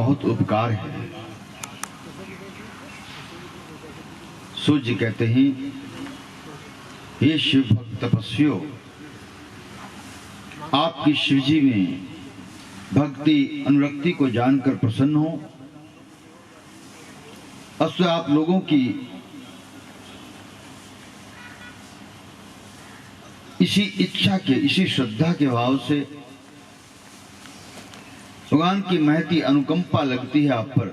बहुत उपकार है। सूर्य कहते हैं, हे शिव भक्त तपस्वियों, आपकी शिवजी में भक्ति अनुरक्ति को जानकर प्रसन्न हो। अस्तु आप लोगों की इसी इच्छा के, इसी श्रद्धा के भाव से भगवान की महती अनुकंपा लगती है आप पर।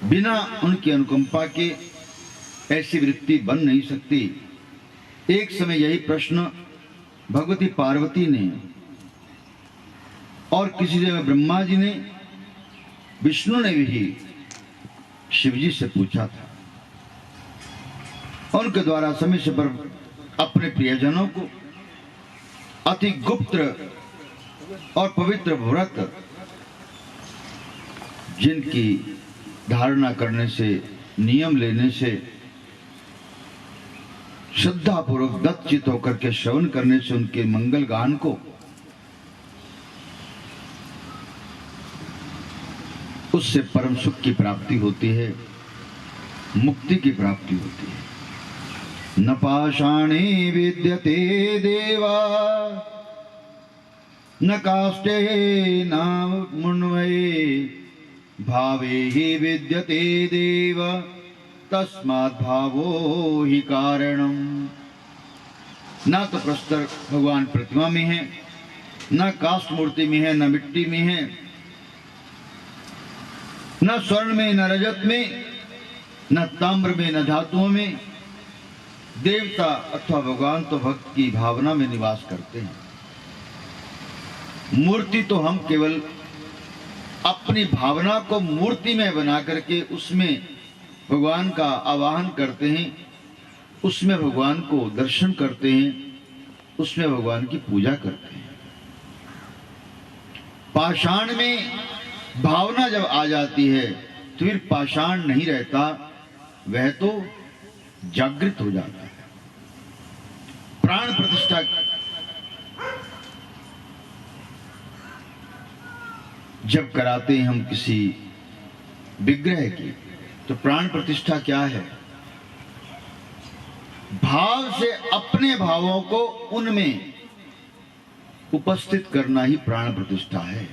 बिना उनकी अनुकंपा के ऐसी वृत्ति बन नहीं सकती। एक समय यही प्रश्न भगवती पार्वती ने और किसी जगह ब्रह्मा जी ने, विष्णु ने भी शिवजी से पूछा था। उनके द्वारा समय से पर अपने प्रियजनों को अति गुप्त और पवित्र व्रत, जिनकी धारणा करने से, नियम लेने से, श्रद्धा पूर्वक दत्तचित होकर के श्रवण करने से उनके मंगल गान को, उससे परम सुख की प्राप्ति होती है, मुक्ति की प्राप्ति होती है। न पाषाणे विद्यते देवा न काष्ठे न मुण्वये भावे हि विद्यते देव तस्मात् भावो हि कारणम। न तो प्रस्तर भगवान प्रतिमा में है, न काष्ठ मूर्ति में है, न मिट्टी में है, न स्वर्ण में, न रजत में, न ताम्र में, न धातुओं में। देवता अथवा भगवान तो भक्त की भावना में निवास करते हैं। मूर्ति तो हम केवल अपनी भावना को मूर्ति में बना करके उसमें भगवान का आवाहन करते हैं, उसमें भगवान को दर्शन करते हैं, उसमें भगवान की पूजा करते हैं। पाषाण में भावना जब आ जाती है तो फिर पाषाण नहीं रहता, वह तो जागृत हो जाता है। प्राण प्रतिष्ठा जब कराते हैं हम किसी विग्रह की, तो प्राण प्रतिष्ठा क्या है? भाव से अपने भावों को उनमें उपस्थित करना ही प्राण प्रतिष्ठा है।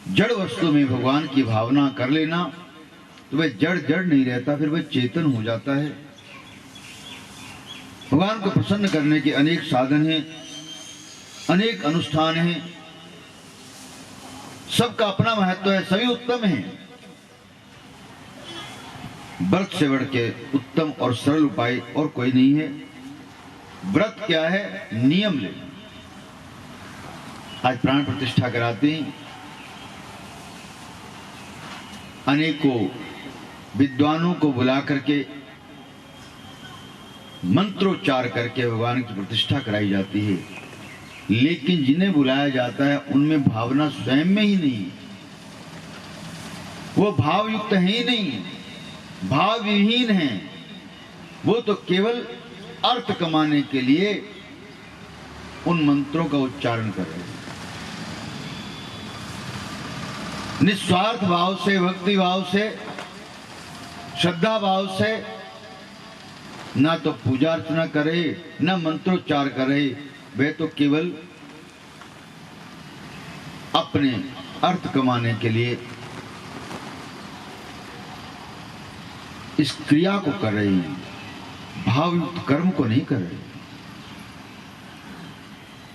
जड़ वस्तु में भगवान की भावना कर लेना तो वह जड़ जड़ नहीं रहता, फिर वह चेतन हो जाता है। भगवान को प्रसन्न करने के अनेक साधन हैं, अनेक अनुष्ठान हैं, सबका अपना महत्व है, सभी उत्तम हैं। व्रत से बढ़ के उत्तम और सरल उपाय और कोई नहीं है। व्रत क्या है? नियम लेना। आज प्राण प्रतिष्ठा कराते हैं, अनेकों विद्वानों को बुला करके मंत्रोच्चार करके भगवान की प्रतिष्ठा कराई जाती है, लेकिन जिन्हें बुलाया जाता है उनमें भावना स्वयं में ही नहीं, वो भाव युक्त है ही नहीं, भाव विहीन है। वो तो केवल अर्थ कमाने के लिए उन मंत्रों का उच्चारण कर रहे हैं। निस्वार्थ भाव से, भक्ति भाव से, श्रद्धा भाव से ना तो पूजा अर्चना करे, ना मंत्रोच्चार करे, वे तो केवल अपने अर्थ कमाने के लिए इस क्रिया को कर रहे हैं, भावयुक्त कर्म को नहीं कर रहे।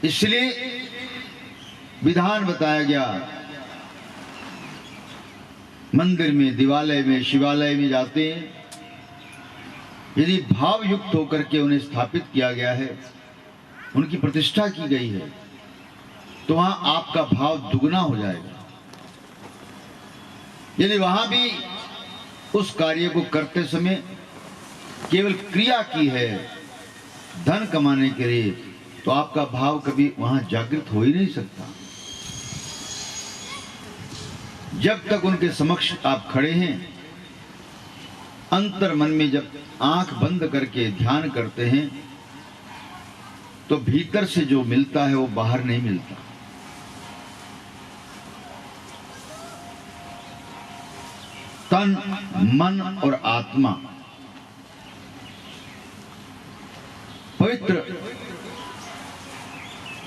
इसलिए विधान बताया गया, मंदिर में, दिवालय में, शिवालय में जाते हैं, यदि भाव युक्त होकर के उन्हें स्थापित किया गया है, उनकी प्रतिष्ठा की गई है, तो वहां आपका भाव दुगना हो जाएगा। यदि वहां भी उस कार्य को करते समय केवल क्रिया की है धन कमाने के लिए, तो आपका भाव कभी वहां जागृत हो ही नहीं सकता। जब तक उनके समक्ष आप खड़े हैं, अंतर मन में जब आंख बंद करके ध्यान करते हैं, तो भीतर से जो मिलता है वो बाहर नहीं मिलता। तन, मन और आत्मा पवित्र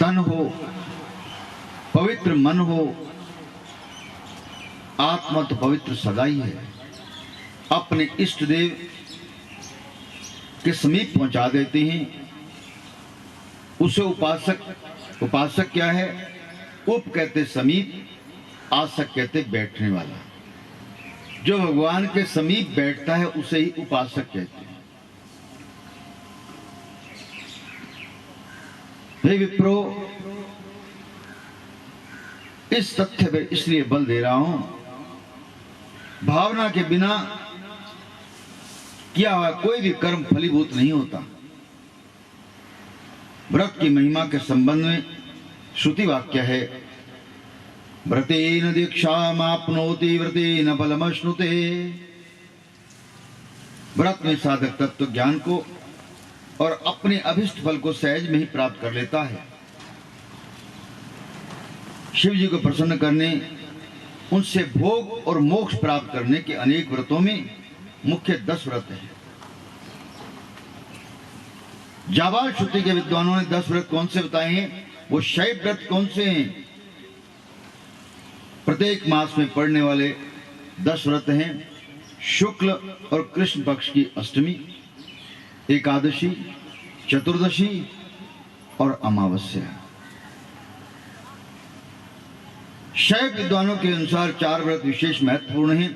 तन हो, पवित्र मन हो, आत्मा तो पवित्र सदा ही है, अपने इष्ट देव के समीप पहुंचा देते हैं। उसे उपासक क्या है? उप कहते समीप, आसक कहते बैठने वाला। जो भगवान के समीप बैठता है उसे ही उपासक कहते हैं। हे विप्रो, इस तथ्य पर इसलिए बल दे रहा हूं, भावना के बिना किया हुआ कोई भी कर्म फलीभूत नहीं होता। व्रत की महिमा के संबंध में श्रुति वाक्य है, व्रतेन दीक्षामाप्नोति व्रतेन फलमश्नुते। व्रत में साधक तत्व ज्ञान को और अपने अभिष्ट फल को सहज में ही प्राप्त कर लेता है। शिव जी को प्रसन्न करने, उनसे भोग और मोक्ष प्राप्त करने के अनेक व्रतों में मुख्य 10 व्रत हैं। जाबाल श्रुति के विद्वानों ने 10 व्रत कौन से बताए हैं? वो शैव व्रत कौन से हैं? प्रत्येक मास में पड़ने वाले 10 व्रत हैं। शुक्ल और कृष्ण पक्ष की अष्टमी, एकादशी, चतुर्दशी और अमावस्या। शैव विद्वानों के अनुसार 4 व्रत विशेष महत्वपूर्ण हैं।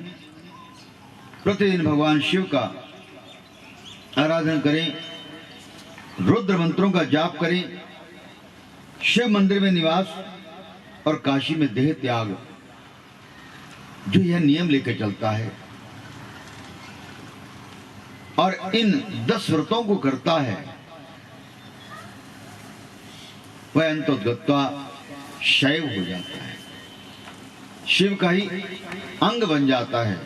प्रतिदिन भगवान शिव का आराधन करें, रुद्र मंत्रों का जाप करें, शिव मंदिर में निवास और काशी में देह त्याग, जो यह नियम लेकर चलता है और इन 10 व्रतों को करता है, वह अंतोगत्वा शैव हो जाता है, शिव का ही अंग बन जाता है,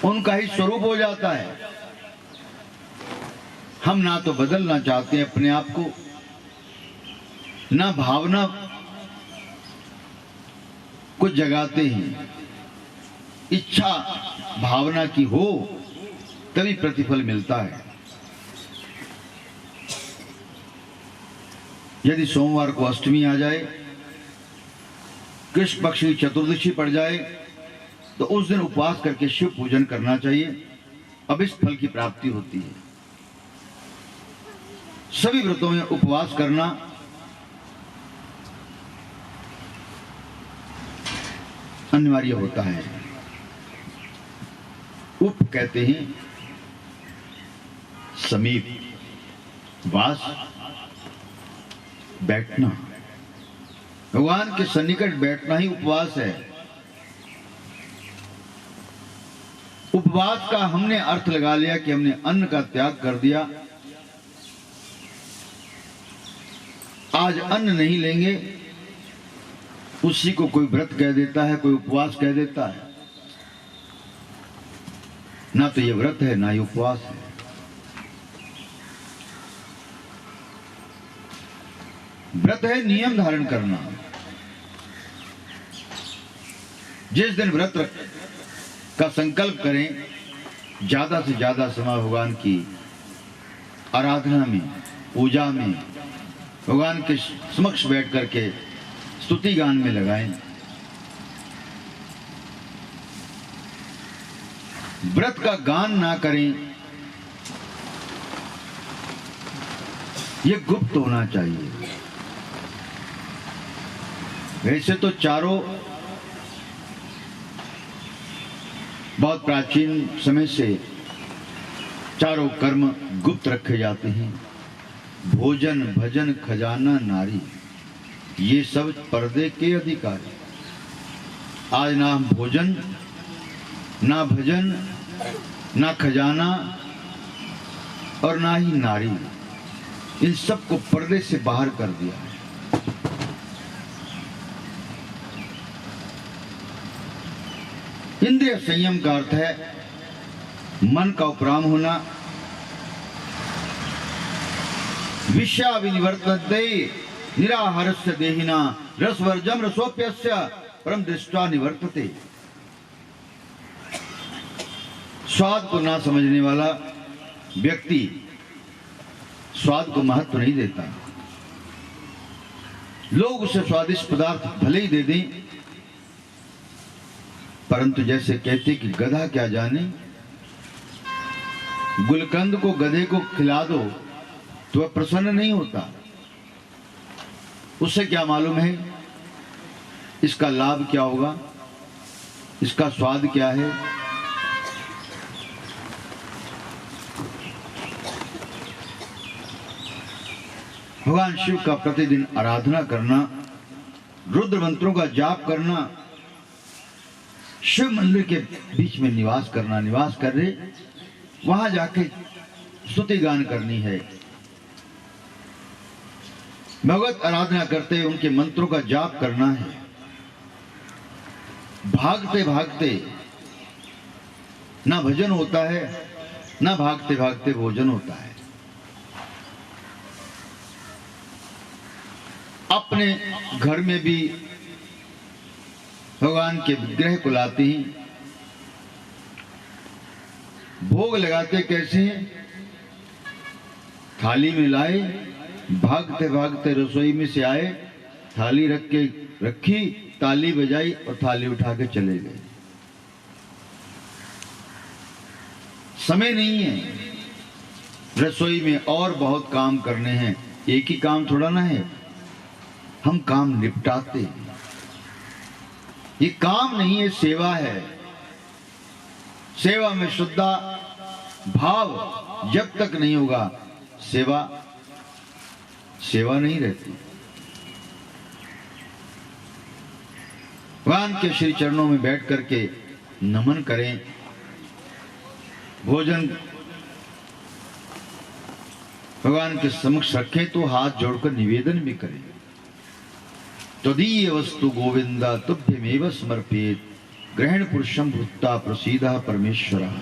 उनका ही स्वरूप हो जाता है। हम ना तो बदलना चाहते हैं अपने आप को, ना भावना को जगाते हैं। इच्छा भावना की हो तभी प्रतिफल मिलता है। यदि सोमवार को अष्टमी आ जाए, कृष्ण पक्ष की चतुर्दशी पड़ जाए, तो उस दिन उपवास करके शिव पूजन करना चाहिए, अभिष्ट फल की प्राप्ति होती है। सभी व्रतों में उपवास करना अनिवार्य होता है। उप कहते हैं समीप, वास बैठना, भगवान के सन्निकट बैठना ही उपवास है। उपवास का हमने अर्थ लगा लिया कि हमने अन्न का त्याग कर दिया, आज अन्न नहीं लेंगे, उसी को कोई व्रत कह देता है, कोई उपवास कह देता है। ना तो ये व्रत है, ना ये उपवास है। व्रत है नियम धारण करना। जिस दिन व्रत का संकल्प करें, ज्यादा से ज्यादा समय भगवान की आराधना में, पूजा में, भगवान के समक्ष बैठ करके स्तुति गान में लगाएं। व्रत का गान ना करें, यह गुप्त होना चाहिए। वैसे तो चारों बहुत प्राचीन समय से चारों कर्म गुप्त रखे जाते हैं। भोजन, भजन, खजाना, नारी, ये सब पर्दे के अधिकारी। आज ना भोजन, ना भजन, ना खजाना और ना ही नारी, इन सब को पर्दे से बाहर कर दिया है। इंद्रिय संयम का अर्थ है मन का उपराम होना। विषयाविनिवर्तते निराहारस्य देहिना रसवर्जम रसोप्यस्य परम दृष्टा निवर्तते। स्वाद को ना समझने वाला व्यक्ति स्वाद को महत्व नहीं देता। लोग उसे स्वादिष्ट पदार्थ भले ही दे दें, परंतु जैसे कहते कि गधा क्या जाने, गुलकंद को गधे को खिला दो तो वह प्रसन्न नहीं होता। उसे क्या मालूम है इसका लाभ क्या होगा, इसका स्वाद क्या है। भगवान शिव का प्रतिदिन आराधना करना, रुद्र मंत्रों का जाप करना, शिव मंदिर के बीच में निवास करना, निवास कर रहे वहां जाके स्तुति गान करनी है, भगवत आराधना करते उनके मंत्रों का जाप करना है। भागते भागते ना भजन होता है, ना भागते भागते भोजन होता है। अपने घर में भी भगवान के विग्रह को लाते हैं, भोग लगाते कैसे हैं, थाली में लाए, भागते भागते रसोई में से आए, थाली रख के रखी, ताली बजाई और थाली उठा के चले गए। समय नहीं है, रसोई में और बहुत काम करने हैं, एक ही काम थोड़ा ना है, हम काम निपटाते हैं। ये काम नहीं है, सेवा है। सेवा में शुद्धा भाव जब तक नहीं होगा, सेवा सेवा नहीं रहती। भगवान के श्री चरणों में बैठ करके नमन करें, भोजन भगवान के समक्ष रखें तो हाथ जोड़कर निवेदन भी करें। त्वदीय वस्तु गोविंदा तुभ्यमेव समर्पित, ग्रहण पुरुषम भूत्वा प्रसीदः परमेश्वरः।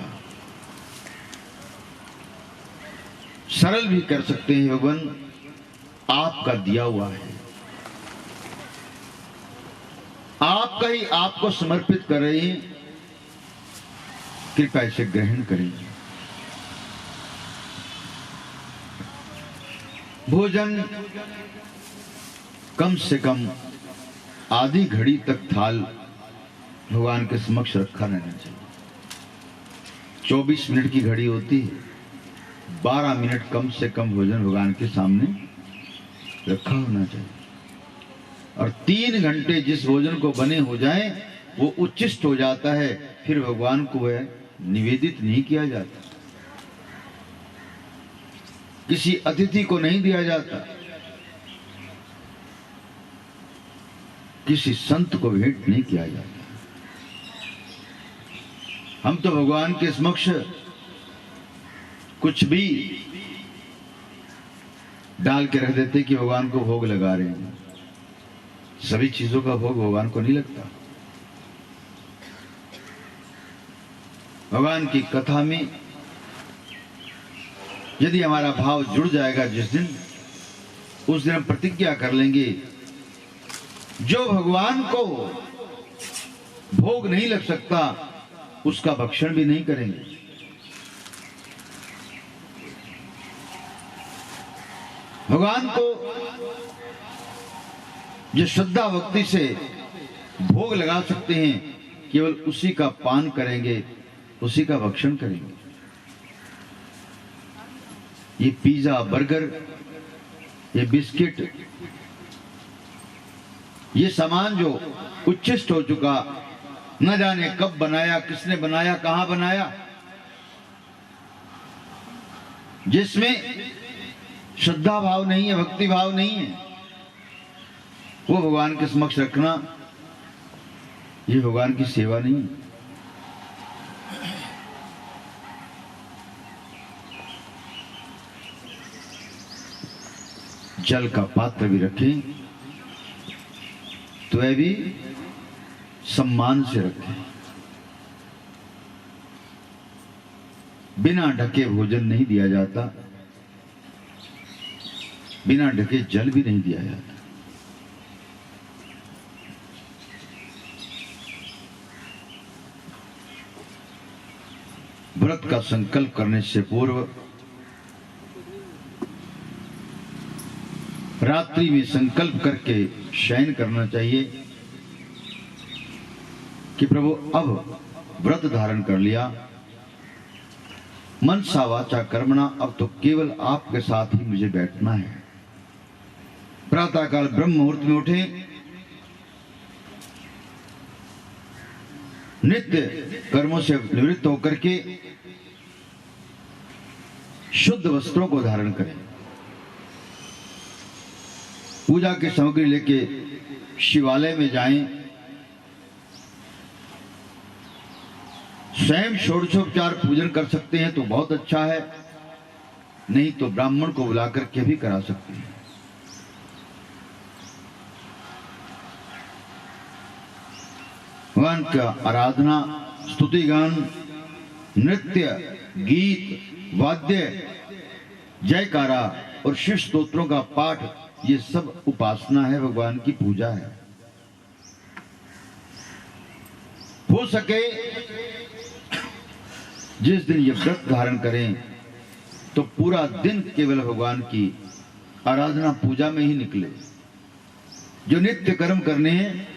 सरल भी कर सकते हैं, भगवान आपका दिया हुआ है, आपका ही आपको समर्पित कर रहे हैं, कृपया इसे ग्रहण करें। भोजन कम से कम आधी घड़ी तक थाल भगवान के समक्ष रखा रहना चाहिए। 24 मिनट की घड़ी होती है, 12 मिनट कम से कम भोजन भगवान के सामने रखा होना चाहिए। और 3 घंटे जिस भोजन को बने हो जाए वो उच्चिष्ट हो जाता है, फिर भगवान को वह निवेदित नहीं किया जाता, किसी अतिथि को नहीं दिया जाता, किसी संत को भेंट नहीं किया जाता। हम तो भगवान के समक्ष कुछ भी डाल के रख देते कि भगवान को भोग लगा रहे हैं। सभी चीजों का भोग भगवान को नहीं लगता। भगवान की कथा में यदि हमारा भाव जुड़ जाएगा जिस दिन, उस दिन हम प्रतिज्ञा कर लेंगे, जो भगवान को भोग नहीं लग सकता उसका भक्षण भी नहीं करेंगे। भगवान को जो श्रद्धा भक्ति से भोग लगा सकते हैं, केवल उसी का पान करेंगे, उसी का भक्षण करेंगे। ये पिज्जा, बर्गर, ये बिस्किट, ये सामान जो उच्छिष्ट हो चुका, न जाने कब बनाया, किसने बनाया, कहां बनाया, जिसमें श्रद्धा भाव नहीं है, भक्ति भाव नहीं है, वो भगवान के समक्ष रखना, ये भगवान की सेवा नहीं है। जल का पात्र भी रखें तो वह भी सम्मान से रखें। बिना ढके भोजन नहीं दिया जाता, बिना ढके जल भी नहीं दिया जाता। व्रत का संकल्प करने से पूर्व रात्रि में संकल्प करके शयन करना चाहिए कि प्रभु अब व्रत धारण कर लिया, मनसा वाचा कर्मणा, अब तो केवल आपके साथ ही मुझे बैठना है। प्रातःकाल ब्रह्म मुहूर्त में उठे, नित्य कर्मों से निवृत्त होकर के शुद्ध वस्त्रों को धारण करें, पूजा की सामग्री लेके शिवालय में जाएं, स्वयं षोडशोपचार पूजन कर सकते हैं तो बहुत अच्छा है, नहीं तो ब्राह्मण को बुलाकर के भी करा सकते हैं। भगवान का आराधना, स्तुति गान, नृत्य, गीत, वाद्य, जयकारा और शिव स्तोत्रों का पाठ, ये सब उपासना है, भगवान की पूजा है। हो सके जिस दिन ये व्रत धारण करें तो पूरा दिन केवल भगवान की आराधना पूजा में ही निकले। जो नित्य कर्म करने हैं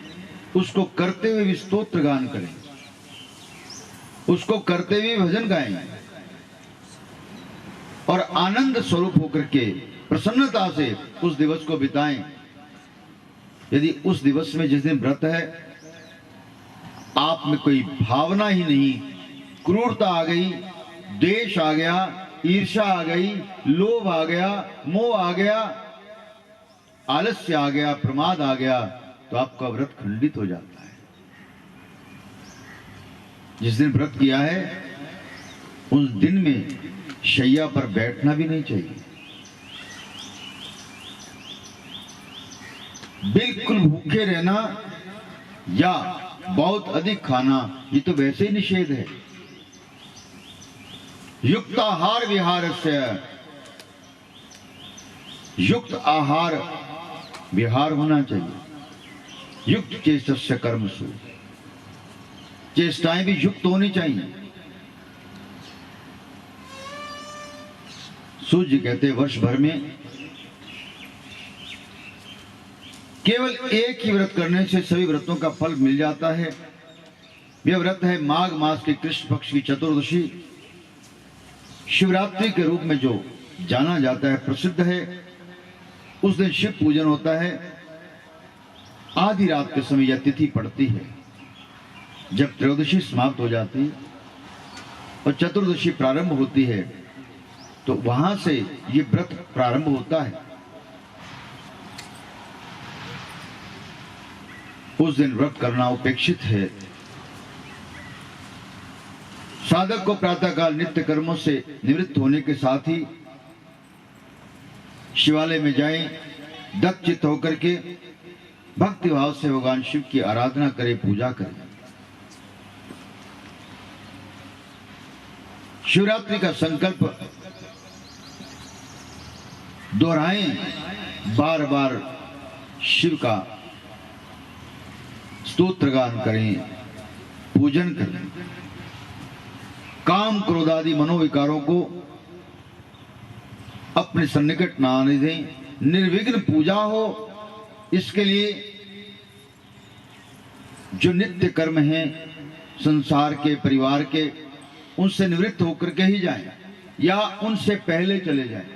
उसको करते हुए भी स्तोत्र गान करें, उसको करते हुए भजन गाएं और आनंद स्वरूप होकर के प्रसन्नता से उस दिवस को बिताएं। यदि उस दिवस में, जिस दिन व्रत है, आप में कोई भावना ही नहीं, क्रूरता आ गई, द्वेष आ गया, ईर्ष्या आ गई, लोभ आ गया, मोह आ गया, आलस्य आ गया, प्रमाद आ गया, तो आपका व्रत खंडित हो जाता है। जिस दिन व्रत किया है उस दिन में शैया पर बैठना भी नहीं चाहिए, बिल्कुल भूखे रहना या बहुत अधिक खाना, ये तो वैसे ही निषेध है। युक्त आहार विहार से, युक्त आहार विहार होना चाहिए। युक्त चेष्टस्य कर्मसु, चेष्टाएं भी युक्त होनी चाहिए। सूर्य कहते वर्ष भर में केवल एक ही व्रत करने से सभी व्रतों का फल मिल जाता है। यह व्रत है माघ मास के कृष्ण पक्ष की चतुर्दशी, शिवरात्रि के रूप में जो जाना जाता है, प्रसिद्ध है। उस दिन शिव पूजन होता है। आधी रात के समय यह तिथि पड़ती है। जब त्रयोदशी समाप्त हो जाती है और चतुर्दशी प्रारंभ होती है तो वहां से ये व्रत प्रारंभ होता है। उस दिन व्रत करना उपेक्षित है। साधक को प्रातःकाल नित्य कर्मों से निवृत्त होने के साथ ही शिवालय में जाएं, दत्तचित्त होकर के भक्ति भाव से भगवान शिव की आराधना करें, पूजा करें। शिवरात्रि का संकल्प दोहराएं, बार बार शिव का स्तोत्र गान करें, पूजन करें। काम क्रोध आदि मनोविकारों को अपने सन्निकट न आने दें, निर्विघ्न पूजा हो। इसके लिए जो नित्य कर्म हैं संसार के, परिवार के, उनसे निवृत्त होकर के ही जाएं या उनसे पहले चले जाएं।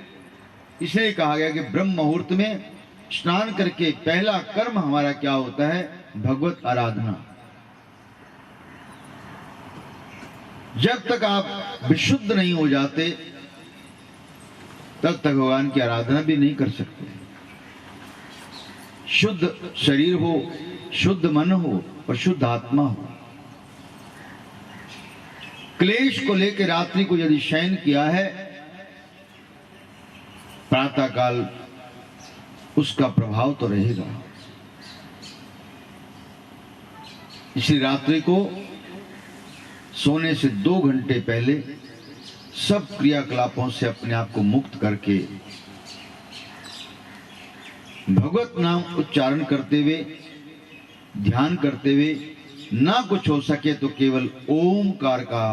इसलिए कहा गया कि ब्रह्म मुहूर्त में स्नान करके पहला कर्म हमारा क्या होता है? भगवत आराधना। जब तक आप विशुद्ध नहीं हो जाते तब तक भगवान की आराधना भी नहीं कर सकते। शुद्ध शरीर हो, शुद्ध मन हो और शुद्ध आत्मा हो। क्लेश को लेकर रात्रि को यदि शयन किया है, प्रातःकाल उसका प्रभाव तो रहेगा। इसी रात्रि को सोने से 2 घंटे पहले सब क्रियाकलापों से अपने आप को मुक्त करके भगवत नाम उच्चारण करते हुए, ध्यान करते हुए, ना कुछ हो सके तो केवल ओमकार का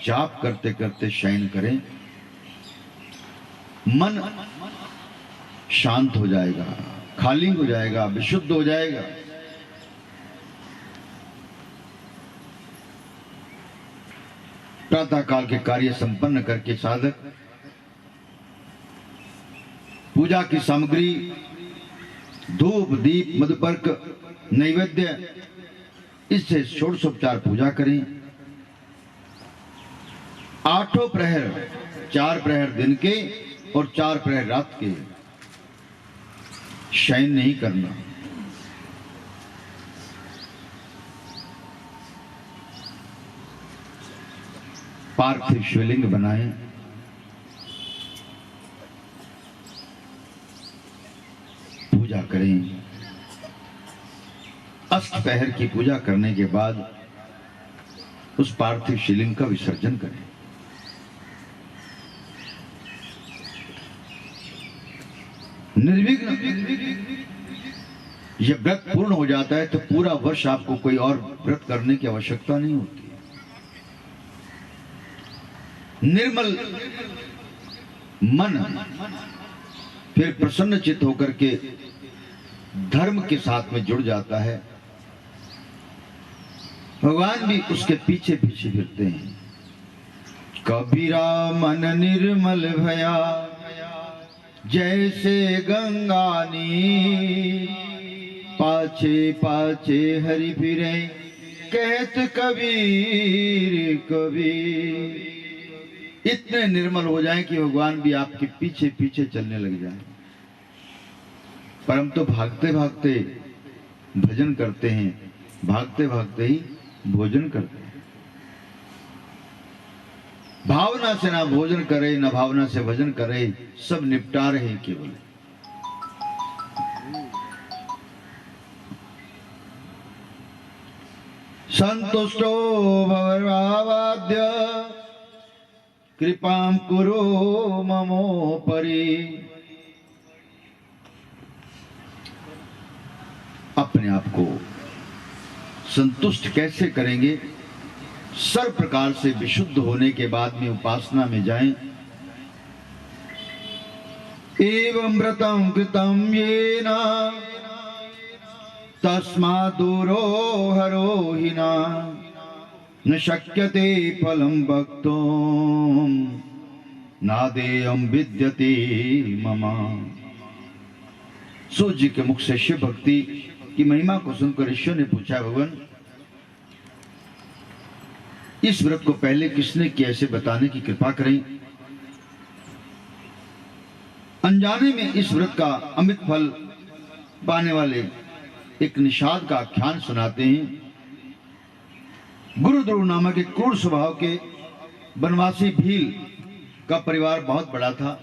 जाप करते करते शयन करें, मन शांत हो जाएगा, खाली हो जाएगा, विशुद्ध हो जाएगा। प्रातः काल के कार्य संपन्न करके साधक पूजा की सामग्री धूप दीप मधुपर्क नैवेद्य इससे षोडशोपचार पूजा करें। 8 प्रहर, 4 प्रहर दिन के और 4 प्रहर रात के शयन नहीं करना। पार्थिव शिवलिंग बनाएं, पूजा करें। अष्टपहर की पूजा करने के बाद उस पार्थिव शिवलिंग का विसर्जन करें। निर्विघ्न यह व्रत पूर्ण हो जाता है तो पूरा वर्ष आपको कोई और व्रत करने की आवश्यकता नहीं होती। निर्मल मन फिर प्रसन्न चित्त होकर के धर्म के साथ में जुड़ जाता है। भगवान भी उसके पीछे पीछे फिरते हैं। कबीरा मन निर्मल भया जैसे गंगानी, पाछे पाछे हरि फिरे कहत कबीर कबीर। इतने निर्मल हो जाएं कि भगवान भी आपके पीछे पीछे चलने लग जाए। पर हम तो भागते भागते भजन करते हैं, भागते भागते ही भोजन करते हैं। भावना से ना भोजन करे ना भावना से भजन करे, सब निपटा रहे हैं केवल। संतुष्टो भवभावाद्य कृपां कुरु ममोपरि। अपने आप को संतुष्ट कैसे करेंगे? सर्व प्रकार से विशुद्ध होने के बाद में उपासना में जाएं। एवं व्रतं कृतं येन तस्मात् दूरो हरो हिना न शक्यते फलं भक्तों नादेयं विद्यते मम। सूर्य जी के मुख से शिव भक्ति की महिमा को सुनकर ईश्वर ने पूछा, भगवान इस व्रत को पहले किसने किया, ऐसे बताने की कृपा करें। अनजाने में इस व्रत का अमित फल पाने वाले एक निषाद का आख्यान सुनाते हैं। गुरु ध्रुव नामक एक क्रूर स्वभाव के वनवासी भील का परिवार बहुत बड़ा था।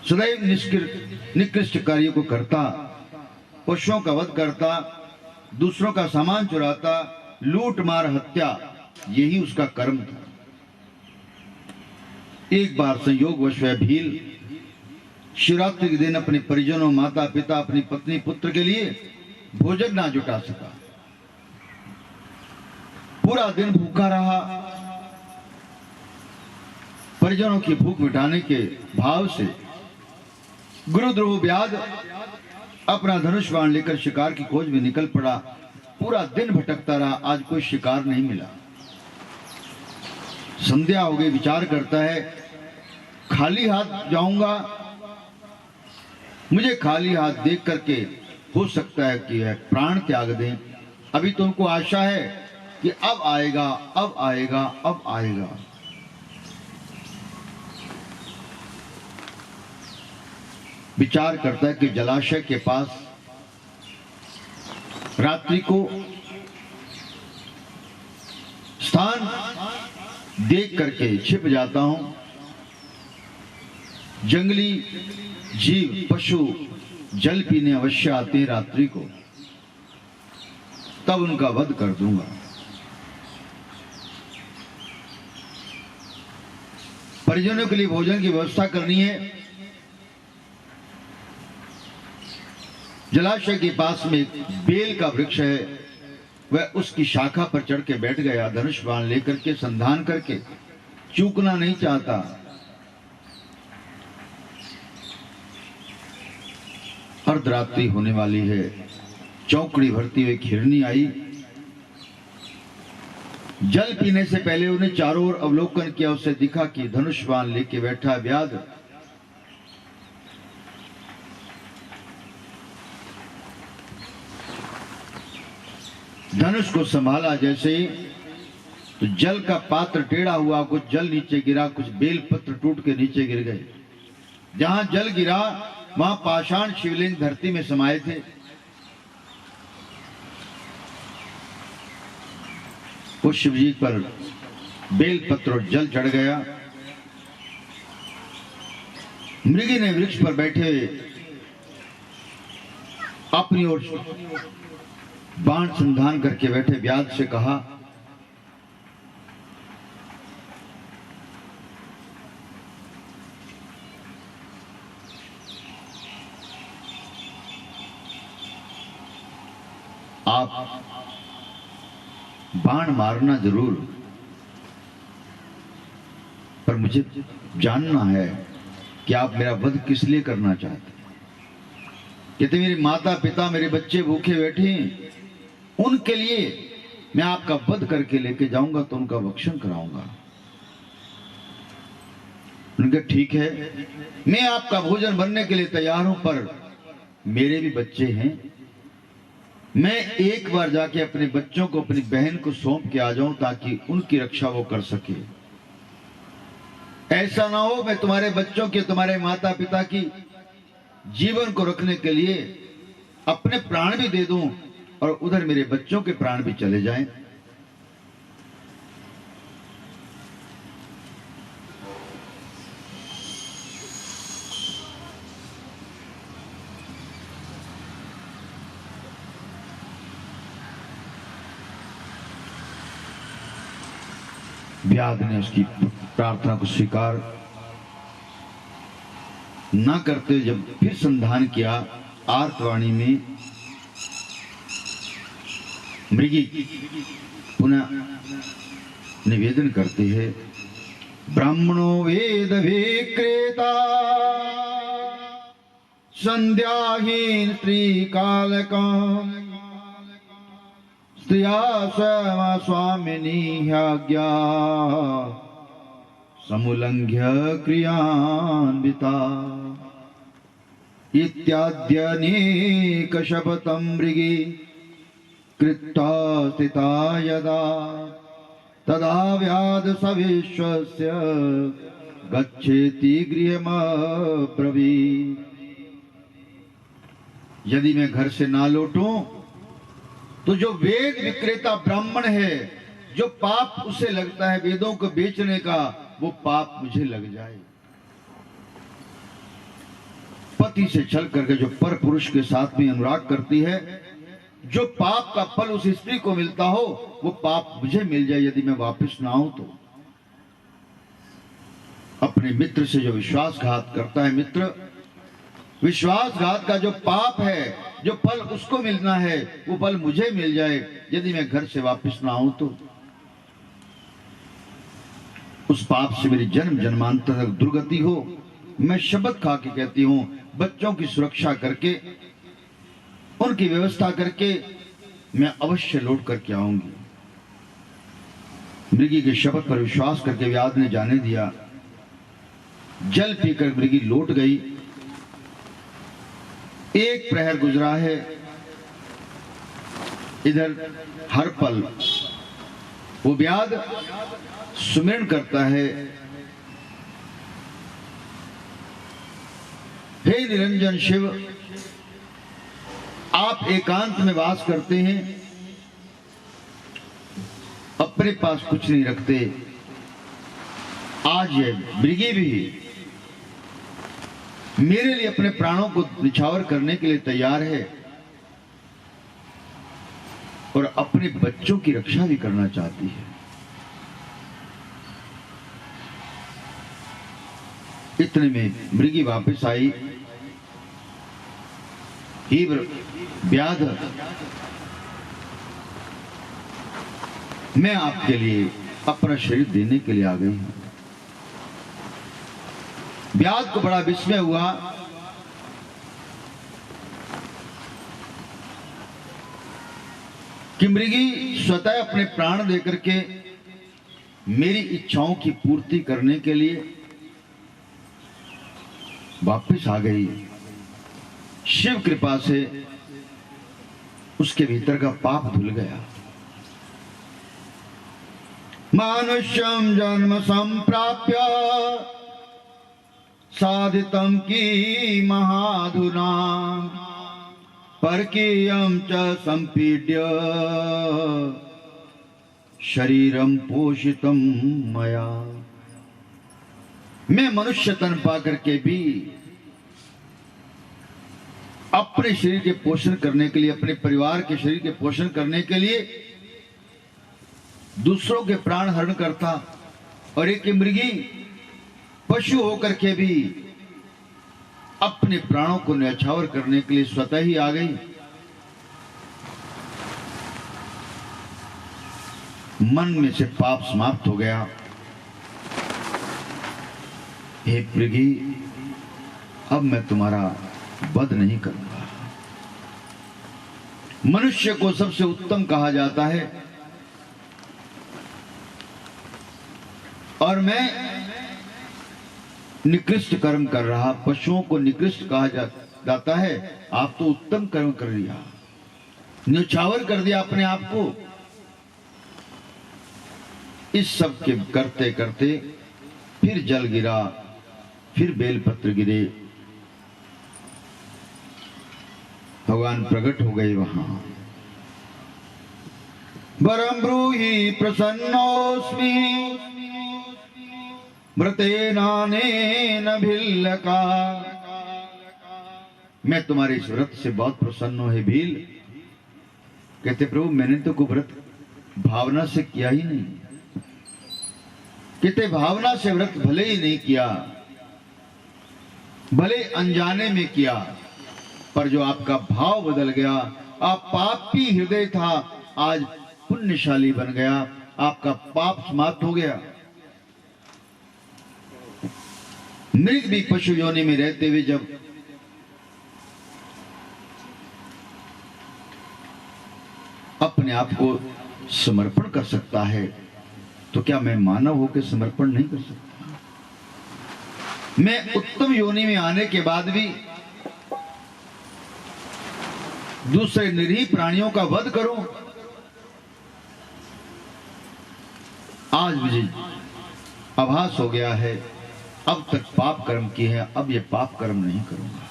सदैव निकृष्ट कार्यों को करता, पशुओं का वध करता, दूसरों का सामान चुराता, लूट मार हत्या, यही उसका कर्म था। एक बार संयोगवश वह भील शिवरात्रि के दिन अपने परिजनों, माता पिता, अपनी पत्नी, पुत्र के लिए भोजन ना जुटा सका। पूरा दिन भूखा रहा। परिजनों की भूख मिटाने के भाव से गुरु ध्रुव व्याध अपना धनुष बाण लेकर शिकार की खोज में निकल पड़ा। पूरा दिन भटकता रहा, आज कोई शिकार नहीं मिला। संध्या हो गई, विचार करता है खाली हाथ जाऊंगा, मुझे खाली हाथ देख करके हो सकता है कि प्राण त्याग दें। अभी तो उनको आशा है कि अब आएगा, अब आएगा, अब आएगा। विचार करता है कि जलाशय के पास रात्रि को स्थान देख करके छिप जाता हूं। जंगली जीव, पशु जल पीने अवश्य आते हैं रात्रि को, तब उनका वध कर दूंगा। परिजनों के लिए भोजन की व्यवस्था करनी है। जलाशय के पास में एक बेल का वृक्ष है, वह उसकी शाखा पर चढ़ के बैठ गया, धनुष बाण लेकर के संधान करके, चूकना नहीं चाहता। अर्धरात्रि होने वाली है, चौकड़ी भरती हुई हिरनी आई। जल पीने से पहले उन्हें चारों ओर अवलोकन किया, उसे दिखा कि धनुष बाण लेके बैठा व्याध धनुष को संभाला जैसे ही तो जल का पात्र टेढ़ा हुआ, कुछ जल नीचे गिरा, कुछ बेल पत्र टूट के नीचे गिर गए। जहां जल गिरा वहां पाषाण शिवलिंग धरती में समाये थे। उस शिवजी पर बेल पत्र और जल चढ़ गया। मृगी ने वृक्ष पर बैठे अपनी ओर बाण संधान करके बैठे व्याध से कहा, आप बाण मारना जरूर, पर मुझे जानना है कि आप मेरा वध किस लिए करना चाहते हैं। कहते मेरे माता पिता, मेरे बच्चे भूखे बैठे हैं, उनके लिए मैं आपका वध करके लेके जाऊंगा तो उनका भक्षण कराऊंगा। उनके ठीक है, मैं आपका भोजन बनने के लिए तैयार हूं, पर मेरे भी बच्चे हैं। मैं एक बार जाके अपने बच्चों को अपनी बहन को सौंप के आ जाऊं ताकि उनकी रक्षा वो कर सके। ऐसा ना हो मैं तुम्हारे बच्चों के, तुम्हारे माता पिता की जीवन को रखने के लिए अपने प्राण भी दे दूं और उधर मेरे बच्चों के प्राण भी चले जाएं। व्याध ने उसकी प्रार्थना को स्वीकार न करते जब फिर संधान किया, आर्तवाणी में मृगी पुनः निवेदन करते हैं, ब्राह्मणो वेद विक्रेता संध्याहीन स्त्री कालका स्त्रिया स्वामिनी आज्ञा समुल्लंघ्य क्रियान्विता इत्याद्यनेक शपथं मृगी कृत्वा स्थिता यदा तदा व्याध सविश्वस्य गच्छेति गृहमब्रवीत्। यदि मैं घर से ना लौटूं तो जो वेद विक्रेता ब्राह्मण है, जो पाप उसे लगता है वेदों को बेचने का, वो पाप मुझे लग जाए। पति से छल करके जो पर पुरुष के साथ में अनुराग करती है, जो पाप का फल उस स्त्री को मिलता हो, वो पाप मुझे मिल जाए यदि मैं वापस ना आऊं तो। अपने मित्र से जो विश्वासघात करता है, मित्र विश्वासघात का जो पाप है, जो फल उसको मिलना है, वो फल मुझे मिल जाए यदि मैं घर से वापस ना आऊं तो। उस पाप से मेरी जन्म जन्मांतर तक दुर्गति हो। मैं शपथ खा के कहती हूं, बच्चों की सुरक्षा करके, उनकी व्यवस्था करके मैं अवश्य लौट करके आऊंगी। मृगी के शपथ पर विश्वास करके व्याध ने जाने दिया। जल पीकर मृगी लौट गई। एक प्रहर गुजरा है, इधर हर पल वो व्याध सुमिरन करता है, हे निरंजन शिव, आप एकांत में वास करते हैं, अपने पास कुछ नहीं रखते। आज ये मृगी भी मेरे लिए अपने प्राणों को निछावर करने के लिए तैयार है और अपने बच्चों की रक्षा भी करना चाहती है। इतने में मृगी वापस आई। ही व्याध मैं आपके लिए अपना शरीर देने के लिए आ गई हूं। व्यास को बड़ा विस्मय हुआ। कि मृगी स्वतः अपने प्राण देकर के मेरी इच्छाओं की पूर्ति करने के लिए वापस आ गई। शिव कृपा से उसके भीतर का पाप धुल गया। मानुष्यम जन्म संप्राप्य साधितम की महाधुना परकीयम च संपीड्य शरीरम पोषितम मया। मैं मनुष्य तन पा करके भी अपने शरीर के पोषण करने के लिए, अपने परिवार के शरीर के पोषण करने के लिए दूसरों के प्राण हरण करता, और एक मृगी पशु होकर के भी अपने प्राणों को न्यौछावर करने के लिए स्वतः ही आ गई। मन में से पाप समाप्त हो गया। हे मृगी, अब मैं तुम्हारा वध नहीं करूंगा। मनुष्य को सबसे उत्तम कहा जाता है, और मैं निकृष्ट कर्म कर रहा। पशुओं को निकृष्ट कहा जाता है, आप तो उत्तम कर्म कर दिया, न्यौछावर कर दिया अपने आप को। इस सब के करते करते फिर जल गिरा, फिर बेलपत्र गिरे, भगवान प्रकट हो गए वहां। वरम ब्रूहि प्रसन्नोस्मि व्रतेनानेन भिल्लका। मैं तुम्हारे इस व्रत से बहुत प्रसन्न हूं हे भील। कहते प्रभु मैंने तो कोई व्रत भावना से किया ही नहीं। कहते भावना से व्रत भले ही नहीं किया, भले अनजाने में किया, पर जो आपका भाव बदल गया, आप पापी हृदय था, आज पुण्यशाली बन गया, आपका पाप समाप्त हो गया। मृग भी पशु योनि में रहते हुए जब अपने आप को समर्पण कर सकता है, तो क्या मैं मानव होकर समर्पण नहीं कर सकता? मैं उत्तम योनि में आने के बाद भी दूसरे निरीह प्राणियों का वध करूं? आज मुझे आभास हो गया है, अब तक पाप कर्म किए हैं, अब ये पाप कर्म नहीं करूंगा।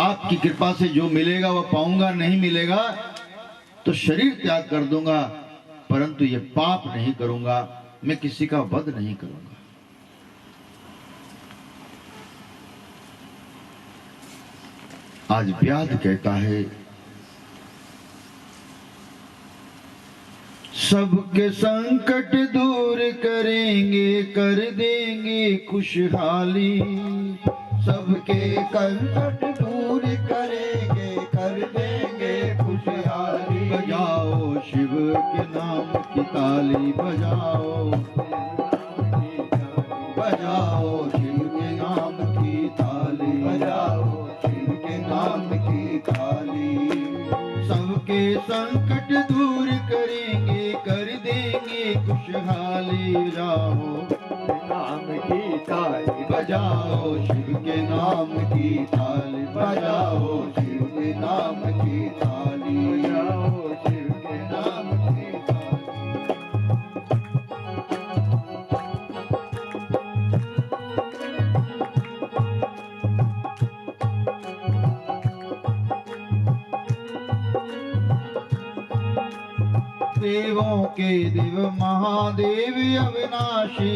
आपकी कृपा से जो मिलेगा वह पाऊंगा, नहीं मिलेगा तो शरीर त्याग कर दूंगा, परंतु ये पाप नहीं करूंगा, मैं किसी का वध नहीं करूंगा। आज व्याध कहता है, सबके संकट दूर करेंगे, कर देंगे खुशहाली। सबके संकट दूर करेंगे, कर देंगे खुशहाली। बजाओ शिव के नाम की ताली, बजाओ बजाओ शिव के नाम की ताली, बजाओ शिव के नाम की ताली। सबके संकट दूर करेंगे, कर देंगे खुशहाली। बजाओ नाम की ताली, बजाओ शिव के नाम की ताली, बजाओ शिव के नाम की ताली, बजाओ शिव के नाम की ताली। देवों के देव महादेव अविनाशी,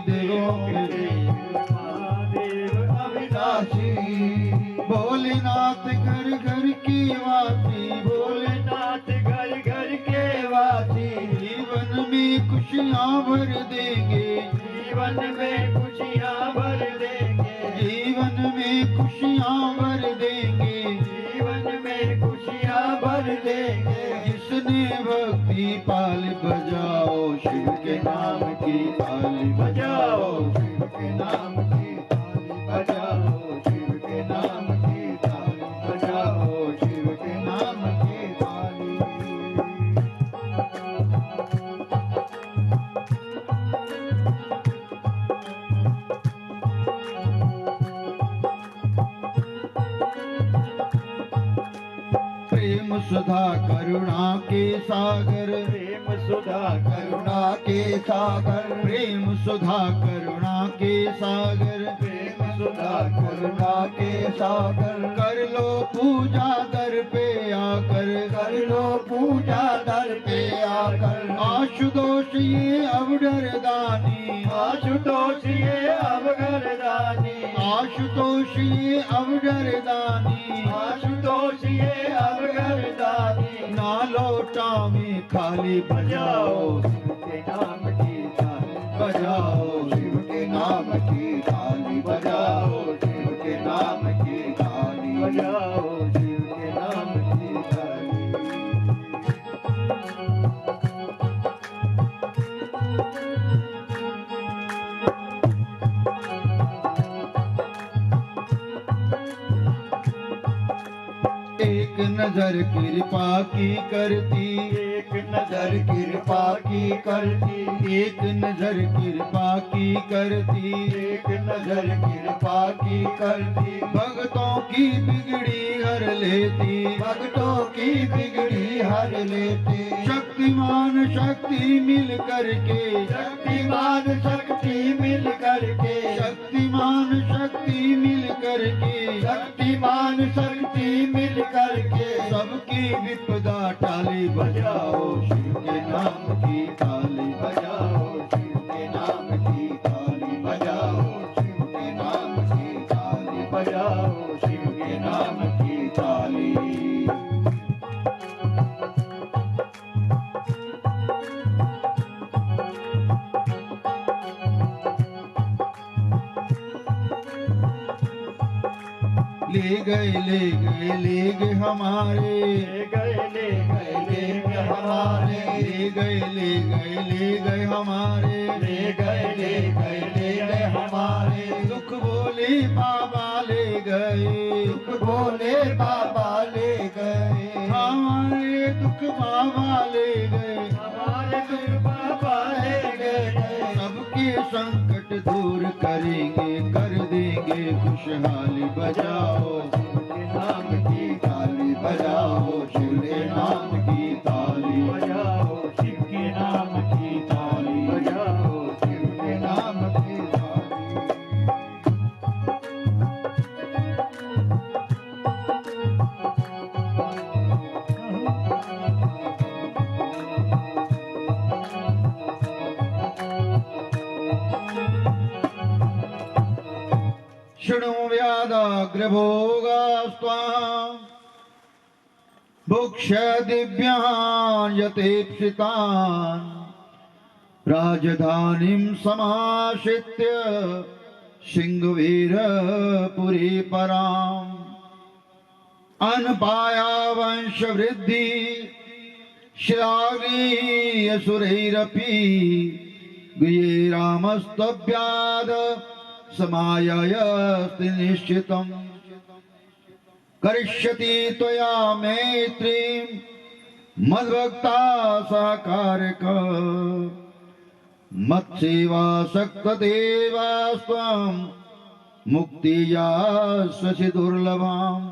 देवों के देव महादेव अविनाशी। भोलेनाथ घर घर के वासी, भोलेनाथ घर घर के वासी। जीवन में खुशियाँ भर देंगे, जीवन में खुशियाँ भर देंगे, जीवन में खुशियाँ भर देंगे, जीवन में खुशियाँ भर देंगे। जिसने प्रेम सुधा करुणा के सागर, प्रेम सुधा करुणा के सागर, प्रेम सुधा करुणा के सागर, प्रेम सुधा करुणा के सागर। कर लो पूजा दर पे आकर, कर लो पूजा दर पे आकर। आशुतोष ये अवडर दानी, आशुतोष ये अवघर दानी, आशुतोष ये अवडर दानी, आशुतोष ये अवघर दानी। ना लौटा में खाली बजाओ शिव के नाम की ताली बजाओ, शिव के नाम की ताली बजाओ, शिव के नाम की ताली बजाओ, शिव के नाम की ताली। एक नजर कृपा की करती, एक नजर कृपा की करती, एक नजर कृपा की करती, एक नजर कृपा की करती। भक्तों की बिगड़ी हर लेती, भक्तों की बिगड़ी हर लेती। शक्तिमान शक्ति मिल करके, शक्तिमान शक्ति मिल करके, शक्तिमान शक्ति मिल करके, शक्तिमान शक्ति मिल करके। सबकी विपदा टाली बजाओ शिव के नाम की ताली बजाओ शिव के नाम की ताली बजाओ, शिव के नाम की ताली बजाओ, शिव के नाम की ताली। ले गए हमारे, ले गए हमारे, ले गए हमारे, ले गए हमारे। दुख बोले बाबा ले गए, दुख बोले बाबा ले गए, हमारे दुख बाबा ले गए, हमारे दुख बाबा ले गए। सबके संकट दूर करेंगे, कर देंगे खुशहाली बजाओ शिव के नाम की ताली बजाओ, शिव के नाम की ताली बजाओ, शिव के नाम की ताली बजाओ, शिव के नाम की ताली। शृणु व्यादाग्रभोगास्त्वाम् भुक्ष दिव्यान् यतेप्सितान्, राजधानीं समाश्रित्य सिंहवीरपुरी पराम्। अनपाया वंशवृद्धि श्लाघ्यसुरैरपि, गुह्ये रामस्तव्याद समाययस्ति निश्चितम्। करिष्यति त्वया मैत्रीं मद्भक्ता सहकारक, मत्सेवासक्तदेवास्त्वं मुक्तियास्यसि दुर्लभाम्।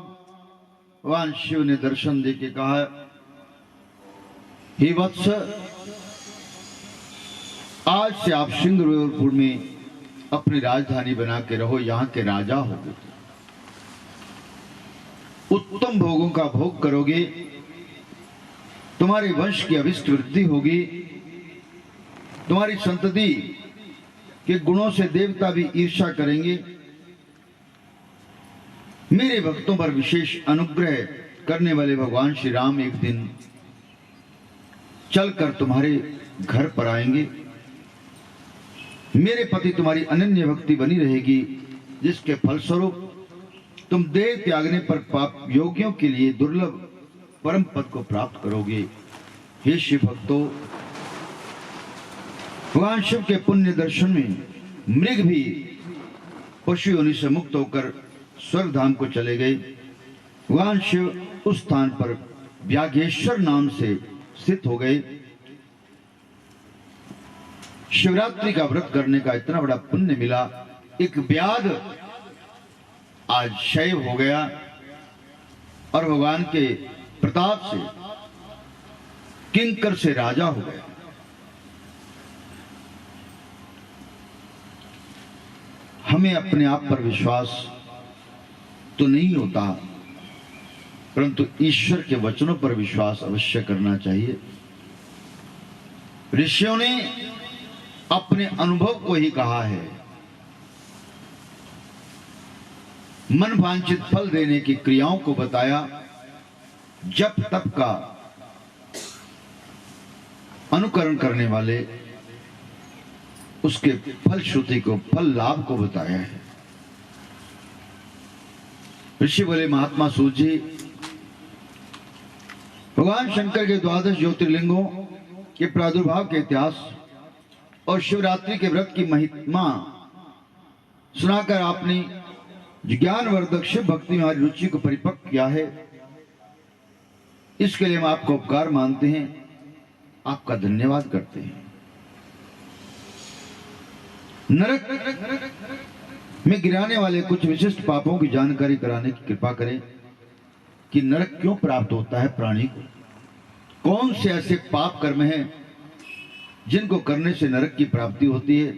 भगवान शिव ने दर्शन दे के कहा, हे वत्स, आज से आप सिंगरौरपुर में अपनी राजधानी बना के रहो, यहाँ के राजा होगे, उत्तम भोगों का भोग करोगे, तुम्हारे वंश की अभिष्ट वृद्धि होगी, तुम्हारी संतति के गुणों से देवता भी ईर्ष्या करेंगे। मेरे भक्तों पर विशेष अनुग्रह करने वाले भगवान श्री राम एक दिन चलकर तुम्हारे घर पर आएंगे। मेरे पति तुम्हारी अनन्य भक्ति बनी रहेगी, जिसके फलस्वरूप तुम देह त्यागने पर पाप योगियों के लिए दुर्लभ परम पद को प्राप्त करोगे। हे शिव भक्तों, भगवान शिव के पुण्य दर्शन में मृग भी पशु योनि से मुक्त होकर स्वर्ग धाम को चले गए। भगवान शिव उस स्थान पर व्याघ्रेश्वर नाम से स्थित हो गए। शिवरात्रि का व्रत करने का इतना बड़ा पुण्य मिला। एक व्याध आज शैव हो गया और भगवान के प्रताप से किंकर से राजा हो गया। हमें अपने आप पर विश्वास तो नहीं होता, परंतु ईश्वर के वचनों पर विश्वास अवश्य करना चाहिए। ऋषियों ने अपने अनुभव को ही कहा है। मन वांछित फल देने की क्रियाओं को बताया, जप तप का अनुकरण करने वाले उसके फलश्रुति को, फल लाभ को बताया है। ऋषि बोले, महात्मा सूत जी, भगवान शंकर के 12 ज्योतिर्लिंगों के प्रादुर्भाव के इतिहास और शिवरात्रि के व्रत की महिमा सुनाकर आपने ज्ञानवर्धक शिव भक्ति में हमारी रुचि को परिपक्व किया है। इसके लिए हम आपको उपकार मानते हैं, आपका धन्यवाद करते हैं। नरक में गिराने वाले कुछ विशिष्ट पापों की जानकारी कराने की कृपा करें कि नरक क्यों प्राप्त होता है प्राणी को, कौन से ऐसे पाप कर्म हैं जिनको करने से नरक की प्राप्ति होती है।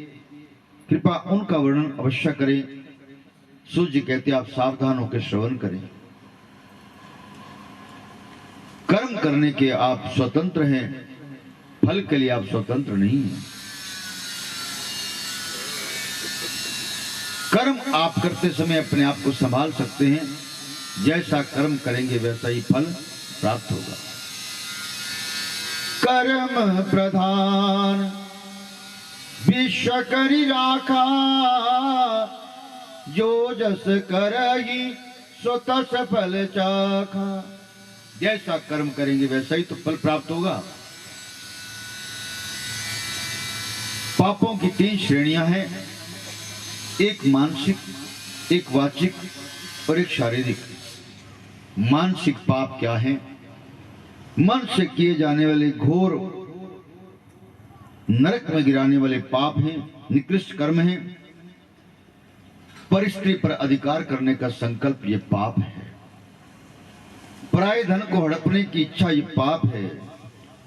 कृपा उनका वर्णन अवश्य करें। सूर्य कहते आप सावधान होकर श्रवण करें। कर्म करने के आप स्वतंत्र हैं, फल के लिए आप स्वतंत्र नहीं हैं। कर्म आप करते समय अपने आप को संभाल सकते हैं, जैसा कर्म करेंगे वैसा ही फल प्राप्त होगा। कर्म प्रधान विश्व करि राखा, जो जस करहि सो तस फल चाखा। जैसा कर्म करेंगे वैसा ही तो फल प्राप्त होगा। पापों की 3 श्रेणियां हैं, एक मानसिक, एक वाचिक और एक शारीरिक। मानसिक पाप क्या है? मन से किए जाने वाले घोर नरक में गिराने वाले पाप हैं, निकृष्ट कर्म हैं। परिस्त्री पर अधिकार करने का संकल्प ये पाप है। पराये धन को हड़पने की इच्छा ये पाप है।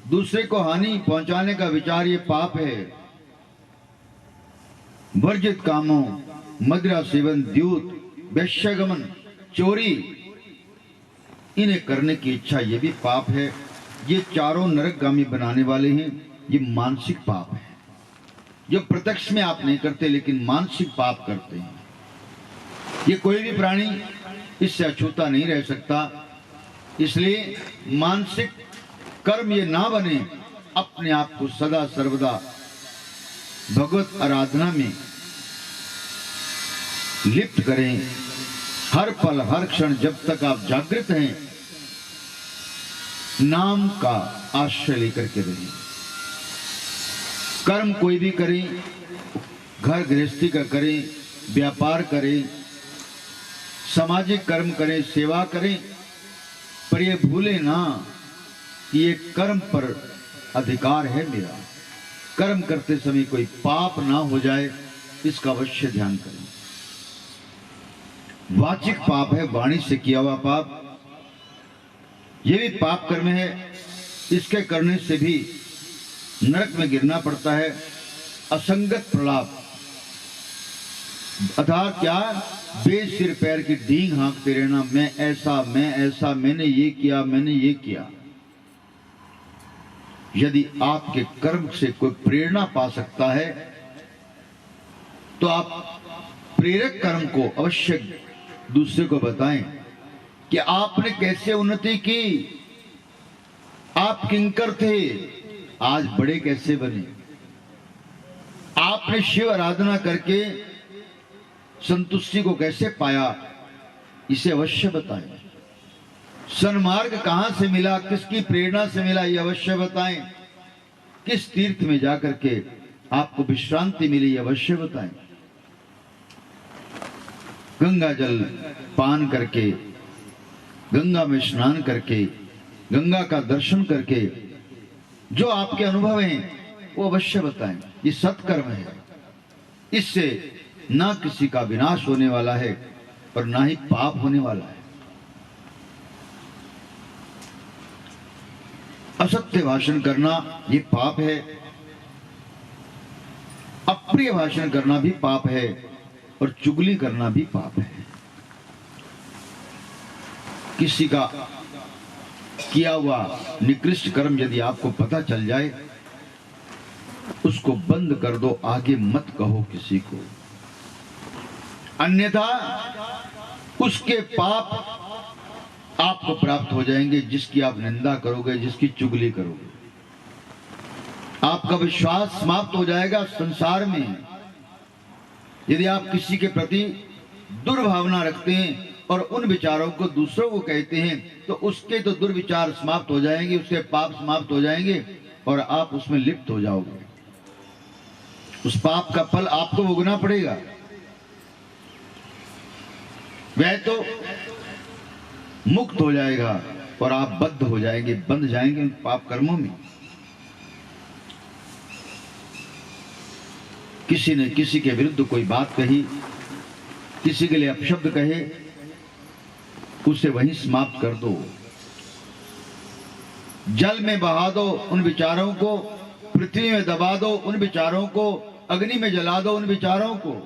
दूसरे को हानि पहुंचाने का विचार ये पाप है। वर्जित कामों, मदिरा सेवन, द्यूत, वैश्यगमन, चोरी, इन्हें करने की इच्छा ये भी पाप है। ये चारों नरकगामी बनाने वाले हैं। ये मानसिक पाप है, जो प्रत्यक्ष में आप नहीं करते लेकिन मानसिक पाप करते हैं। ये कोई भी प्राणी इससे अछूता नहीं रह सकता। इसलिए मानसिक कर्म ये ना बने। अपने आप को सदा सर्वदा भगवत आराधना में लिप्त करें। हर पल हर क्षण जब तक आप जागृत हैं, नाम का आश्रय लेकर के रहें। कर्म कोई भी करें, घर गृहस्थी का करें, व्यापार करें, सामाजिक कर्म करें, सेवा करें, पर ये भूले ना कि ये कर्म पर अधिकार है मेरा। कर्म करते समय कोई पाप ना हो जाए, इसका अवश्य ध्यान करें। वाचिक पाप है, वाणी से किया हुआ पाप, ये भी पाप कर्म है। इसके करने से भी नरक में गिरना पड़ता है। असंगत प्रलाप अर्थात क्या? बेसिर पैर की डींग हाँकते रहना, मैं ऐसा, मैंने ये किया, मैंने ये किया। यदि आपके कर्म से कोई प्रेरणा पा सकता है तो आप प्रेरक कर्म को अवश्य दूसरे को बताएं कि आपने कैसे उन्नति की। आप किंकर थे, आज बड़े कैसे बने। आपने शिव आराधना करके संतुष्टि को कैसे पाया, इसे अवश्य बताएं। सन्मार्ग कहां से मिला, किसकी प्रेरणा से मिला, ये अवश्य बताएं। किस तीर्थ में जाकर के आपको विश्रांति मिली, ये अवश्य बताएं। गंगा जल पान करके, गंगा में स्नान करके, गंगा का दर्शन करके जो आपके अनुभव हैं वो अवश्य बताएं। ये सत्कर्म है। इससे ना किसी का विनाश होने वाला है और ना ही पाप होने वाला है। असत्य भाषण करना ये पाप है, अप्रिय भाषण करना भी पाप है, और चुगली करना भी पाप है। किसी का किया हुआ निकृष्ट कर्म यदि आपको पता चल जाए, उसको बंद कर दो, आगे मत कहो किसी को, अन्यथा उसके पाप आपको प्राप्त हो जाएंगे, जिसकी आप निंदा करोगे, जिसकी चुगली करोगे। आपका विश्वास समाप्त हो जाएगा संसार में। यदि आप किसी के प्रति दुर्भावना रखते हैं और उन विचारों को दूसरों को कहते हैं, तो उसके तो दुर्विचार समाप्त हो जाएंगे, उसके पाप समाप्त हो जाएंगे, और आप उसमें लिप्त हो जाओगे। उस पाप का फल आपको भोगना पड़ेगा। वह तो मुक्त हो जाएगा और आप बद्ध हो जाएंगे, बंध जाएंगे उन पाप कर्मों में। किसी ने किसी के विरुद्ध कोई बात कही, किसी के लिए अपशब्द कहे, उसे वहीं समाप्त कर दो, जल में बहा दो उन विचारों को, पृथ्वी में दबा दो उन विचारों को, अग्नि में जला दो उन विचारों को।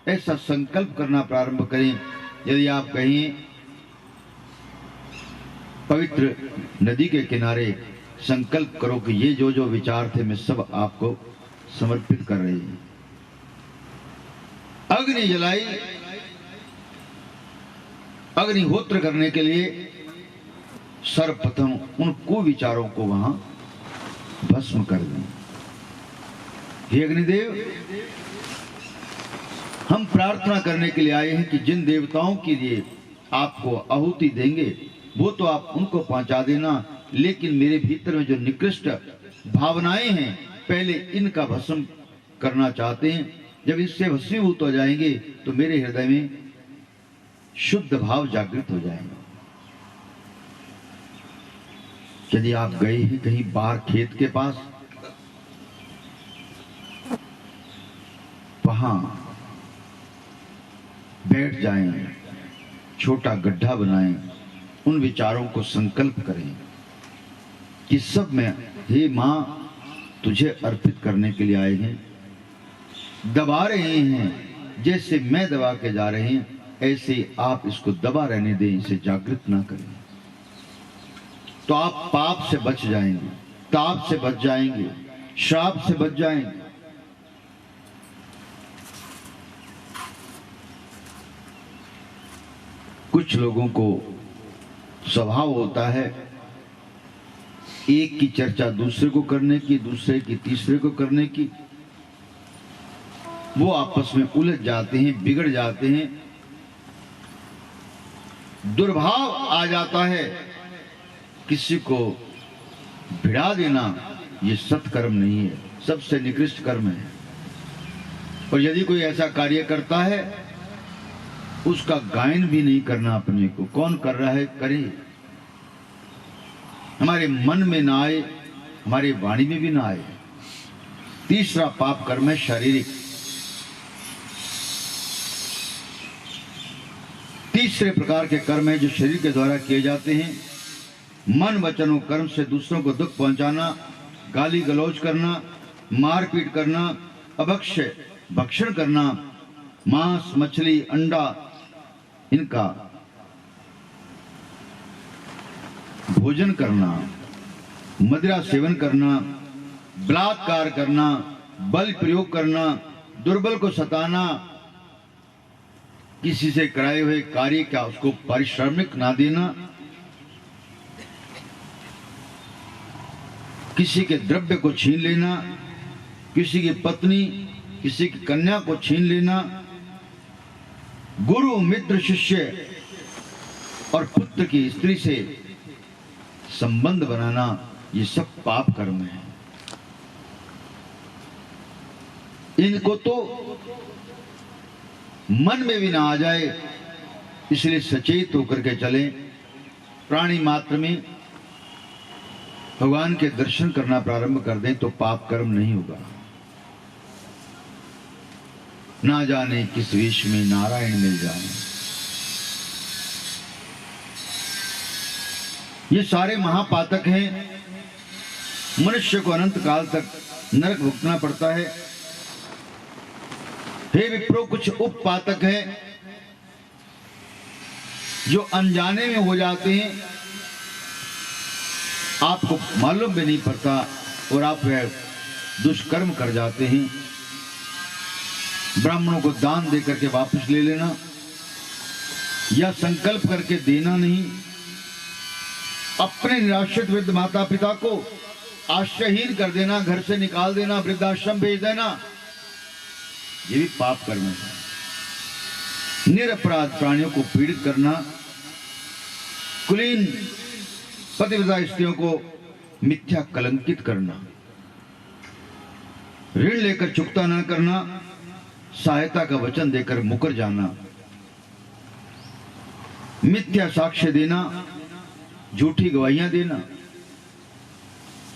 ऐसा संकल्प करना प्रारंभ करें। यदि आप कहीं पवित्र नदी के किनारे संकल्प करो कि ये जो जो विचार थे मैं सब आपको समर्पित कर रही हूं, अग्नि जलाई, अग्निहोत्र करने के लिए सर्वप्रथम उन कुविचारों को वहां भस्म कर दें। हे अग्निदेव, हम प्रार्थना करने के लिए आए हैं कि जिन देवताओं के लिए आपको आहुति देंगे वो तो आप उनको पहुंचा देना, लेकिन मेरे भीतर में जो निकृष्ट भावनाएं हैं पहले इनका भस्म करना चाहते हैं। जब इससे भस्मीभूत हो जाएंगे तो मेरे हृदय में शुद्ध भाव जागृत हो जाएंगे। यदि आप गए हैं कहीं बाहर खेत के पास, वहां बैठ जाएं, छोटा गड्ढा बनाएं, उन विचारों को संकल्प करें कि सब में हे मां तुझे अर्पित करने के लिए आए हैं। दबा रहे हैं जैसे मैं दबा के जा रहे हैं, ऐसे आप इसको दबा रहने दें, इसे जागृत ना करें, तो आप पाप से बच जाएंगे, ताप से बच जाएंगे, श्राप से बच जाएंगे। कुछ लोगों को स्वभाव होता है एक की चर्चा दूसरे को करने की, दूसरे की तीसरे को करने की। वो आपस में उलझ जाते हैं, बिगड़ जाते हैं, दुर्भाव आ जाता है। किसी को भिड़ा देना ये सत्कर्म नहीं है, सबसे निकृष्ट कर्म है। और यदि कोई ऐसा कार्य करता है उसका गायन भी नहीं करना अपने को। कौन कर रहा है करे, हमारे मन में ना आए, हमारी वाणी में भी ना आए। तीसरा पाप कर्म है शारीरिक। तीसरे प्रकार के कर्म है जो शरीर के द्वारा किए जाते हैं। मन वचन और कर्म से दूसरों को दुख पहुंचाना, गाली गलौज करना, मारपीट करना, अभक्ष्य भक्षण करना, मांस मछली अंडा इनका भोजन करना, मदिरा सेवन करना, बलात्कार करना, बल प्रयोग करना, दुर्बल को सताना, किसी से कराए हुए कार्य का उसको पारिश्रमिक ना देना, किसी के द्रव्य को छीन लेना, किसी की पत्नी किसी की कन्या को छीन लेना, गुरु मित्र शिष्य और पुत्र की स्त्री से संबंध बनाना, ये सब पाप कर्म है। इनको तो मन में भी ना आ जाए, इसलिए सचेत होकर के चलें। प्राणी मात्र में भगवान के दर्शन करना प्रारंभ कर दें तो पाप कर्म नहीं होगा। ना जाने किस वेश में नारायण मिल जाए। ये सारे महापातक हैं। मनुष्य को अनंत काल तक नरक भुगतना पड़ता है। हे विप्रो, कुछ उपपातक हैं जो अनजाने में हो जाते हैं, आपको मालूम भी नहीं पड़ता और आप वह दुष्कर्म कर जाते हैं। ब्राह्मणों को दान दे करके वापस ले लेना या संकल्प करके देना नहीं, अपने निराश्रित वृद्ध माता पिता को आश्रयहीन कर देना, घर से निकाल देना, वृद्धाश्रम भेज देना, ये भी पाप कर्म है। निरपराध प्राणियों को पीड़ित करना, कुलीन पतिव्रता स्त्रियों को मिथ्या कलंकित करना, ऋण लेकर चुकता न करना, सहायता का वचन देकर मुकर जाना, मिथ्या साक्ष्य देना, झूठी गवाहियां देना,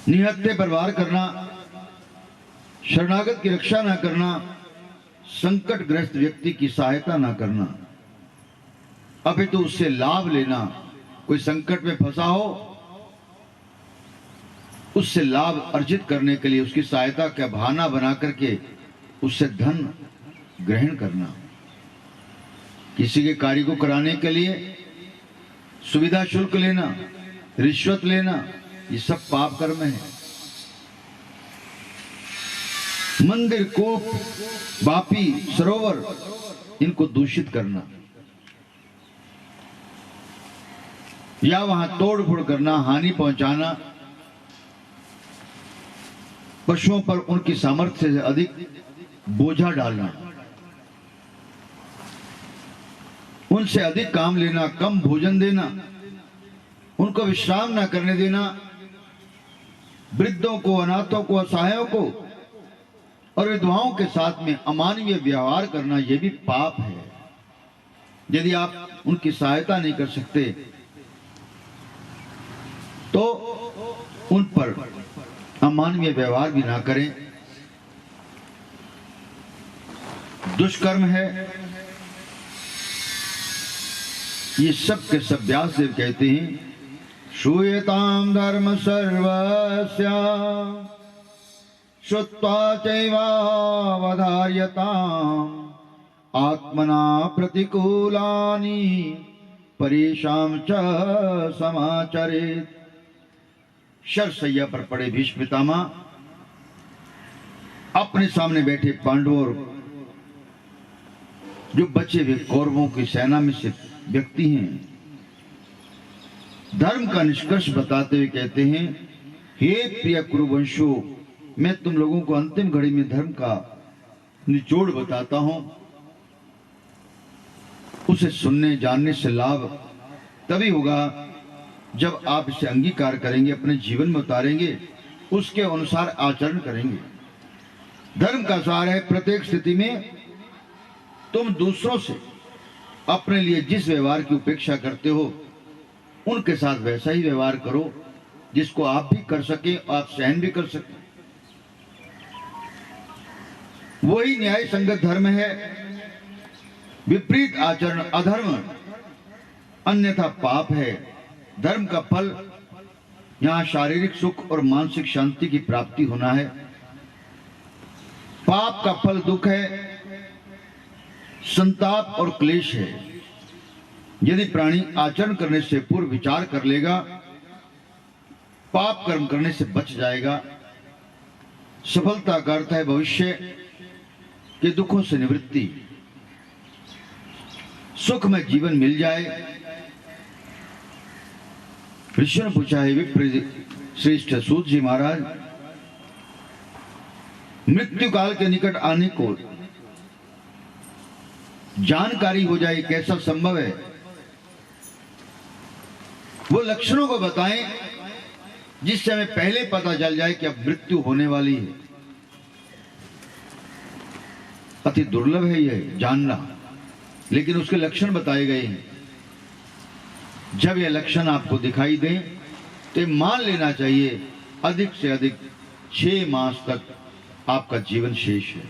निहत्थे पर वार करना, शरणागत की रक्षा न करना, संकटग्रस्त व्यक्ति की सहायता न करना, अपितु उससे लाभ लेना। कोई संकट में फंसा हो, उससे लाभ अर्जित करने के लिए उसकी सहायता का बहाना बना करके उससे धन ग्रहण करना, किसी के कार्य को कराने के लिए सुविधा शुल्क लेना, रिश्वत लेना, ये सब पाप कर्म है। मंदिर, कूप, बापी, सरोवर, इनको दूषित करना या वहां तोड़ फोड़ करना, हानि पहुंचाना, पशुओं पर उनकी सामर्थ्य से अधिक बोझा डालना, उनसे अधिक काम लेना, कम भोजन देना, उनको विश्राम न करने देना, वृद्धों को, अनाथों को, असहायों को और विधवाओं के साथ में अमानवीय व्यवहार करना, यह भी पाप है। यदि आप उनकी सहायता नहीं कर सकते तो उन पर अमानवीय व्यवहार भी ना करें, दुष्कर्म है। ये सब के सब व्यासदेव कहते हैं, श्रूयतां धर्म सर्वस्य श्रुत्वा चैवावधार्यताम् आत्मना प्रतिकूलानि परेषां च समाचरेत्। शरशय्या पर पड़े भीष्म पितामह अपने सामने बैठे पांडवों और जो बचे हुए कौरवों की सेना में से व्यक्ति हैं, धर्म का निष्कर्ष बताते हुए कहते हैं, हे प्रिय कुरुवंशो, मैं तुम लोगों को अंतिम घड़ी में धर्म का निचोड़ बताता हूं। उसे सुनने जानने से लाभ तभी होगा जब आप इसे अंगीकार करेंगे, अपने जीवन में उतारेंगे, उसके अनुसार आचरण करेंगे। धर्म का सार है, प्रत्येक स्थिति में तुम दूसरों से अपने लिए जिस व्यवहार की उपेक्षा करते हो, उनके साथ वैसा ही व्यवहार करो जिसको आप भी कर सके, आप सहन भी कर सके। वही न्याय संगत धर्म है। विपरीत आचरण अधर्म, अन्यथा पाप है। धर्म का फल यहां शारीरिक सुख और मानसिक शांति की प्राप्ति होना है। पाप का फल दुख है, संताप और क्लेश है। यदि प्राणी आचरण करने से पूर्व विचार कर लेगा, पाप कर्म करने से बच जाएगा। सफलता का अर्थ है भविष्य के दुखों से निवृत्ति, सुख में जीवन मिल जाए। ऋषि ने पूछा है, विप्र श्रेष्ठ सूत जी महाराज, मृत्यु काल के निकट आने को जानकारी हो जाए, कैसा संभव है? वो लक्षणों को बताएं जिससे हमें पहले पता चल जाए कि अब मृत्यु होने वाली है। अति दुर्लभ है यह जानना, लेकिन उसके लक्षण बताए गए हैं। जब यह लक्षण आपको दिखाई दे तो मान लेना चाहिए अधिक से अधिक 6 मास तक आपका जीवन शेष है।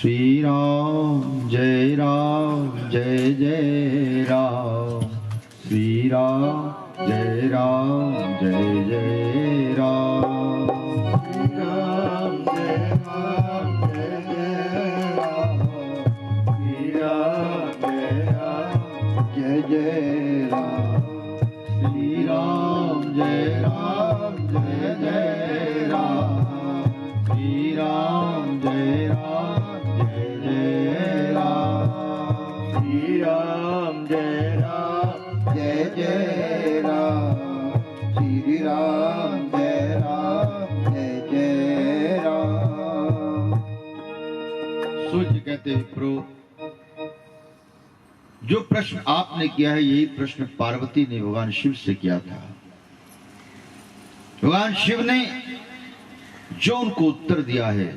श्री राम जय जय राम, श्री राम जय जय राम, श्री राम जय जय राम, श्री राम जय जय राम, श्री राम जय जय राम, श्री राम जय जय राम, श्री राम जय जय राम, श्री राम जय जय राम। सूर्य कहते हैं विप्रो, जो प्रश्न आपने किया है यही प्रश्न पार्वती ने भगवान शिव से किया था। भगवान शिव ने जो उनको उत्तर दिया है,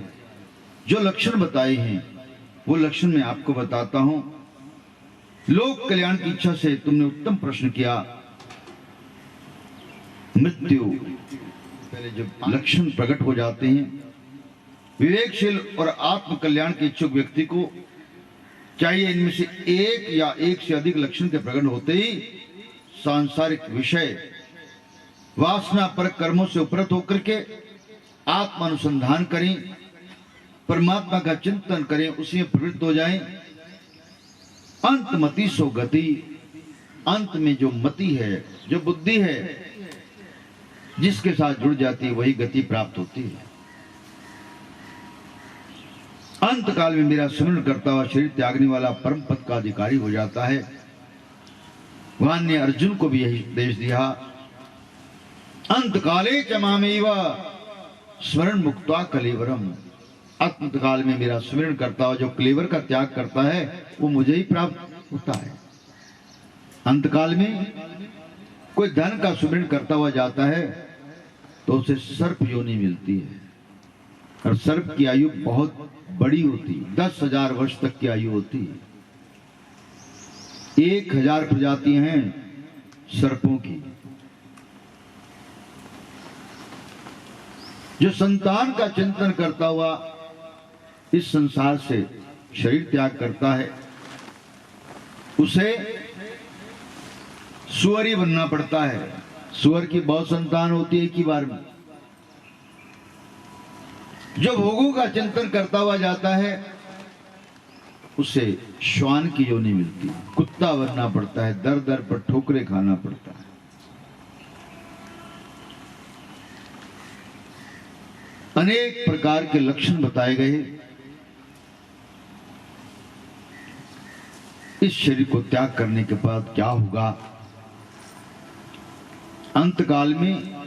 जो लक्षण बताए हैं, वो लक्षण मैं आपको बताता हूं। लोक कल्याण की इच्छा से तुमने उत्तम प्रश्न किया। मृत्यु पहले जब लक्षण प्रकट हो जाते हैं, विवेकशील और आत्म कल्याण के इच्छुक व्यक्ति को चाहिए इनमें से एक या एक से अधिक लक्षण के प्रकट होते ही सांसारिक विषय वासना पर कर्मों से उपरत होकर के आत्मानुसंधान करें, परमात्मा का चिंतन करें, उसी में प्रवृत्त हो जाएं। अंतमति सो गति, अंत में जो मति है, जो बुद्धि है, जिसके साथ जुड़ जाती है वही गति प्राप्त होती है। अंत काल में मेरा स्मरण करता हुआ शरीर त्यागने वाला परम पद का अधिकारी हो जाता है। भगवान ने अर्जुन को भी यही उपदेश दिया। अंत काले च मामेव स्मरण मुक्त्वा कलेवरम, अंत काल में मेरा स्मरण करता हुआ जो कलेवर का त्याग करता है वो मुझे ही प्राप्त होता है। अंत काल में कोई धन का स्मरण करता हुआ जाता है तो उसे सर्प योनि मिलती है, और सर्प की आयु बहुत बड़ी होती है, 10,000 वर्ष तक की आयु होती है। 1,000 प्रजातियां हैं सर्पों की। जो संतान का चिंतन करता हुआ इस संसार से शरीर त्याग करता है, उसे सुअर ही बनना पड़ता है। सुअर की बहुत संतान होती है एक ही बार में। जो भोगों का चिंतन करता हुआ जाता है उसे श्वान की योनि मिलती है, कुत्ता बनना पड़ता है, दर दर पर ठोकरे खाना पड़ता है। अनेक प्रकार के लक्षण बताए गए। इस शरीर को त्याग करने के बाद क्या होगा? अंत काल में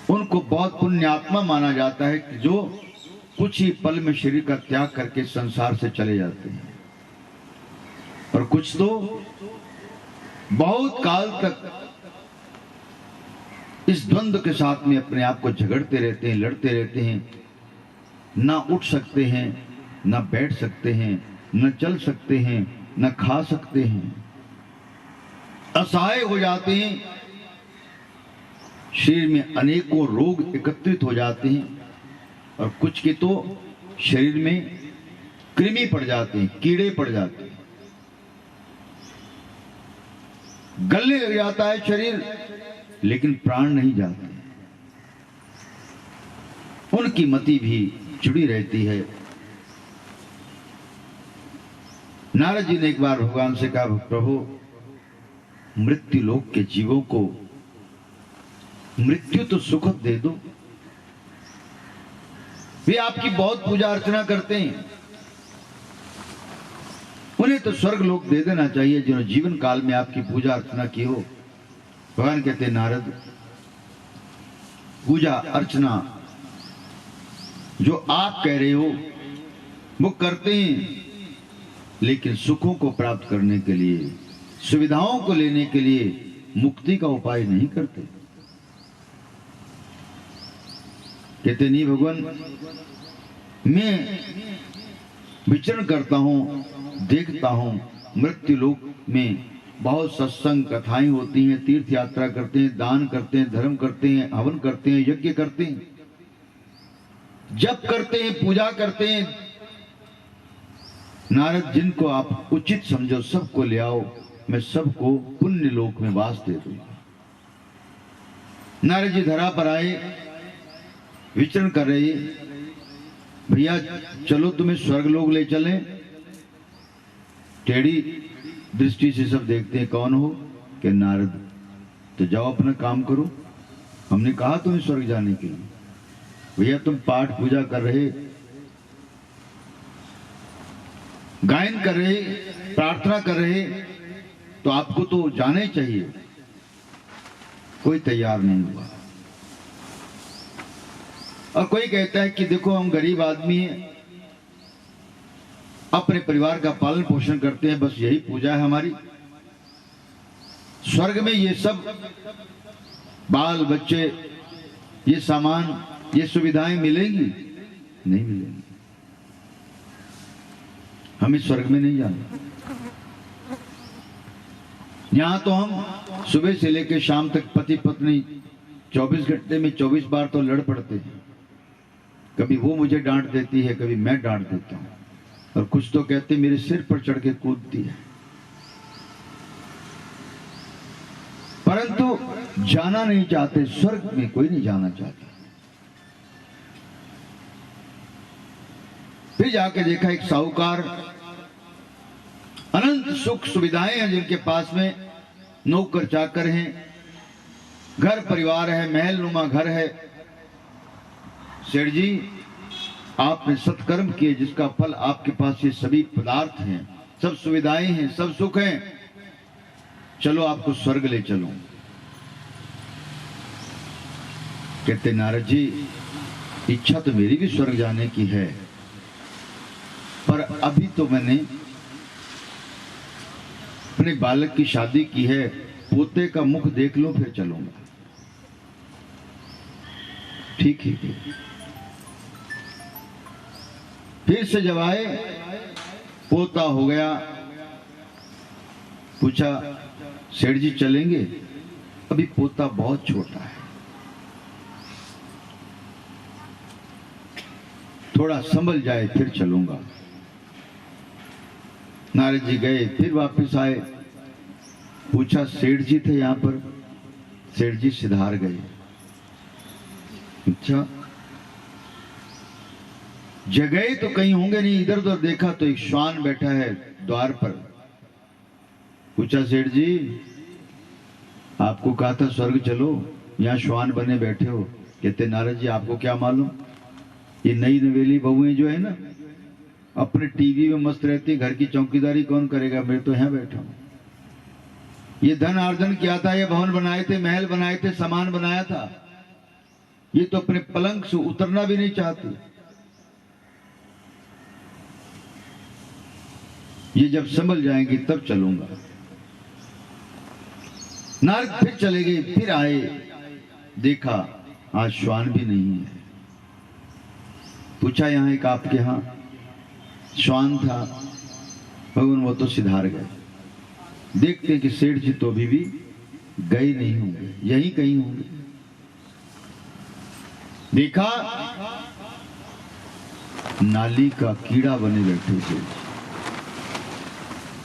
उनको बहुत पुण्यात्मा माना जाता है कि जो कुछ ही पल में शरीर का त्याग करके संसार से चले जाते हैं, और कुछ तो बहुत काल तक इस द्वंद्व के साथ में अपने आप को झगड़ते रहते हैं, लड़ते रहते हैं। ना उठ सकते हैं, ना बैठ सकते हैं, न चल सकते हैं, न खा सकते हैं, असहाय हो जाते हैं। शरीर में अनेकों रोग एकत्रित हो जाते हैं, और कुछ के तो शरीर में कृमि पड़ जाते हैं, कीड़े पड़ जाते हैं, गलने लग जाता है शरीर, लेकिन प्राण नहीं जाते। उनकी मति भी जुड़ी रहती है। नारद जी ने एक बार भगवान से कहा, प्रभु मृत्यु लोक के जीवों को मृत्यु तो सुख दे दो। वे आपकी बहुत पूजा अर्चना करते हैं, उन्हें तो स्वर्ग लोक दे देना चाहिए जिन्होंने जीवन काल में आपकी पूजा अर्चना की हो। भगवान कहते हैं, नारद पूजा अर्चना जो आप कह रहे हो वो करते हैं, लेकिन सुखों को प्राप्त करने के लिए, सुविधाओं को लेने के लिए मुक्ति का उपाय नहीं करते। कहते नहीं भगवान, मैं विचरण करता हूं, देखता हूं मृत्यु लोक में बहुत सत्संग कथाएं होती हैं, तीर्थ यात्रा करते हैं, दान करते हैं, धर्म करते हैं, हवन करते हैं, यज्ञ करते हैं। जप करते हैं, पूजा करते हैं। नारद, जिनको आप उचित समझो सबको ले आओ, मैं सबको पुण्य लोक में वास दे दूंगा। नारद जी धरा पर आए, विचरण कर रहे, भैया चलो तुम्हें स्वर्ग लोक ले चलें। टेढ़ी दृष्टि से सब देखते हैं, कौन हो? कि नारद। तो जाओ अपना काम करो, हमने कहा तुम्हें स्वर्ग जाने के लिए। भैया तुम पाठ पूजा कर रहे, गायन कर रहे, प्रार्थना कर रहे, तो आपको तो जाना ही चाहिए। कोई तैयार नहीं हुआ। और कोई कहता है कि देखो हम गरीब आदमी हैं, अपने परिवार का पालन पोषण करते हैं, बस यही पूजा है हमारी। स्वर्ग में ये सब बाल बच्चे, ये सामान, ये सुविधाएं मिलेंगी? नहीं मिलेंगी। हम इस स्वर्ग में नहीं जाना। यहां तो हम सुबह से लेकर शाम तक पति पत्नी 24 घंटे में 24 बार तो लड़ पड़ते हैं। कभी वो मुझे डांट देती है, कभी मैं डांट देता हूं, और कुछ तो कहते मेरे सिर पर चढ़ के कूदती है। परंतु जाना नहीं चाहते, स्वर्ग में कोई नहीं जाना चाहता। फिर जाके देखा एक साहूकार, अनंत सुख सुविधाएं हैं जिनके पास में, नौकर चाकर हैं, घर परिवार है, महल नुमा घर है। सेठ जी, आपने सत्कर्म किए जिसका फल आपके पास ये सभी पदार्थ हैं, सब सुविधाएं हैं, सब सुख हैं, चलो आपको स्वर्ग ले चलो। कहते नारद जी, इच्छा तो मेरी भी स्वर्ग जाने की है, पर अभी तो मैंने अपने बालक की शादी की है, पोते का मुख देख लो फिर चलूंगा। ठीक है। फिर से जब आए, पोता हो गया, पूछा सेठ जी चलेंगे? अभी पोता बहुत छोटा है, थोड़ा संभल जाए फिर चलूंगा। नारद जी गए, फिर वापस आए, पूछा सेठ जी थे यहां पर? सेठ जी सिधार गए। अच्छा, जगह तो कहीं होंगे नहीं, इधर उधर देखा तो एक श्वान बैठा है द्वार पर। पूछा सेठ जी, आपको कहा था स्वर्ग चलो, यहाँ श्वान बने बैठे हो। कहते नारद जी आपको क्या मालूम, ये नई नवेली बहुएं जो है ना, अपने टीवी में मस्त रहती, घर की चौकीदारी कौन करेगा, मैं तो यहाँ बैठा हूं। ये धन अर्जन किया था, ये भवन बनाए थे, महल बनाए थे, सामान बनाया था, ये तो अपने पलंग से उतरना भी नहीं चाहती। ये जब संभल जाएंगी तब चलूंगा। नारद फिर चले गए, फिर आए, देखा आज श्वान भी नहीं है। पूछा यहाँ एक आपके यहाँ श्वान था? भगवान वो तो सिधार गए। देखते कि सेठ जी तो अभी भी गए नहीं होंगे, यहीं कहीं होंगे। देखा नाली का कीड़ा बने बैठे थे,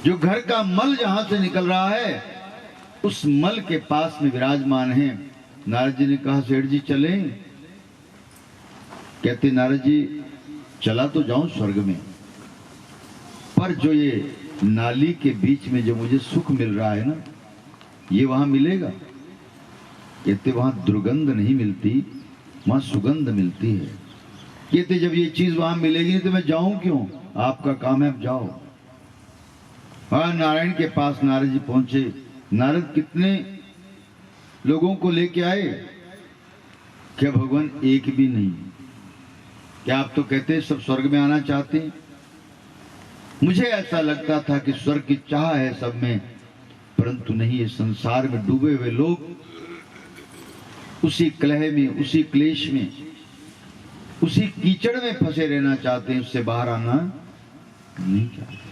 जो घर का मल जहां से निकल रहा है उस मल के पास में विराजमान है। नारद जी ने कहा सेठ जी चले? कहते नारद जी चला तो जाऊं स्वर्ग में, पर जो ये नाली के बीच में जो मुझे सुख मिल रहा है ना, ये वहां मिलेगा? कहते वहां दुर्गंध नहीं मिलती, वहां सुगंध मिलती है। कहते जब ये चीज वहां मिलेगी नहीं तो मैं जाऊं क्यों, आपका काम है, आप जाओ। हाँ, नारायण के पास नारद जी पहुंचे। नारद कितने लोगों को लेके आए? क्या भगवान एक भी नहीं? क्या आप तो कहते सब स्वर्ग में आना चाहते हैं? मुझे ऐसा लगता था कि स्वर्ग की चाह है सब में, परंतु नहीं, ये संसार में डूबे हुए लोग उसी कलह में, उसी क्लेश में, उसी कीचड़ में फंसे रहना चाहते हैं, उससे बाहर आना नहीं चाहते।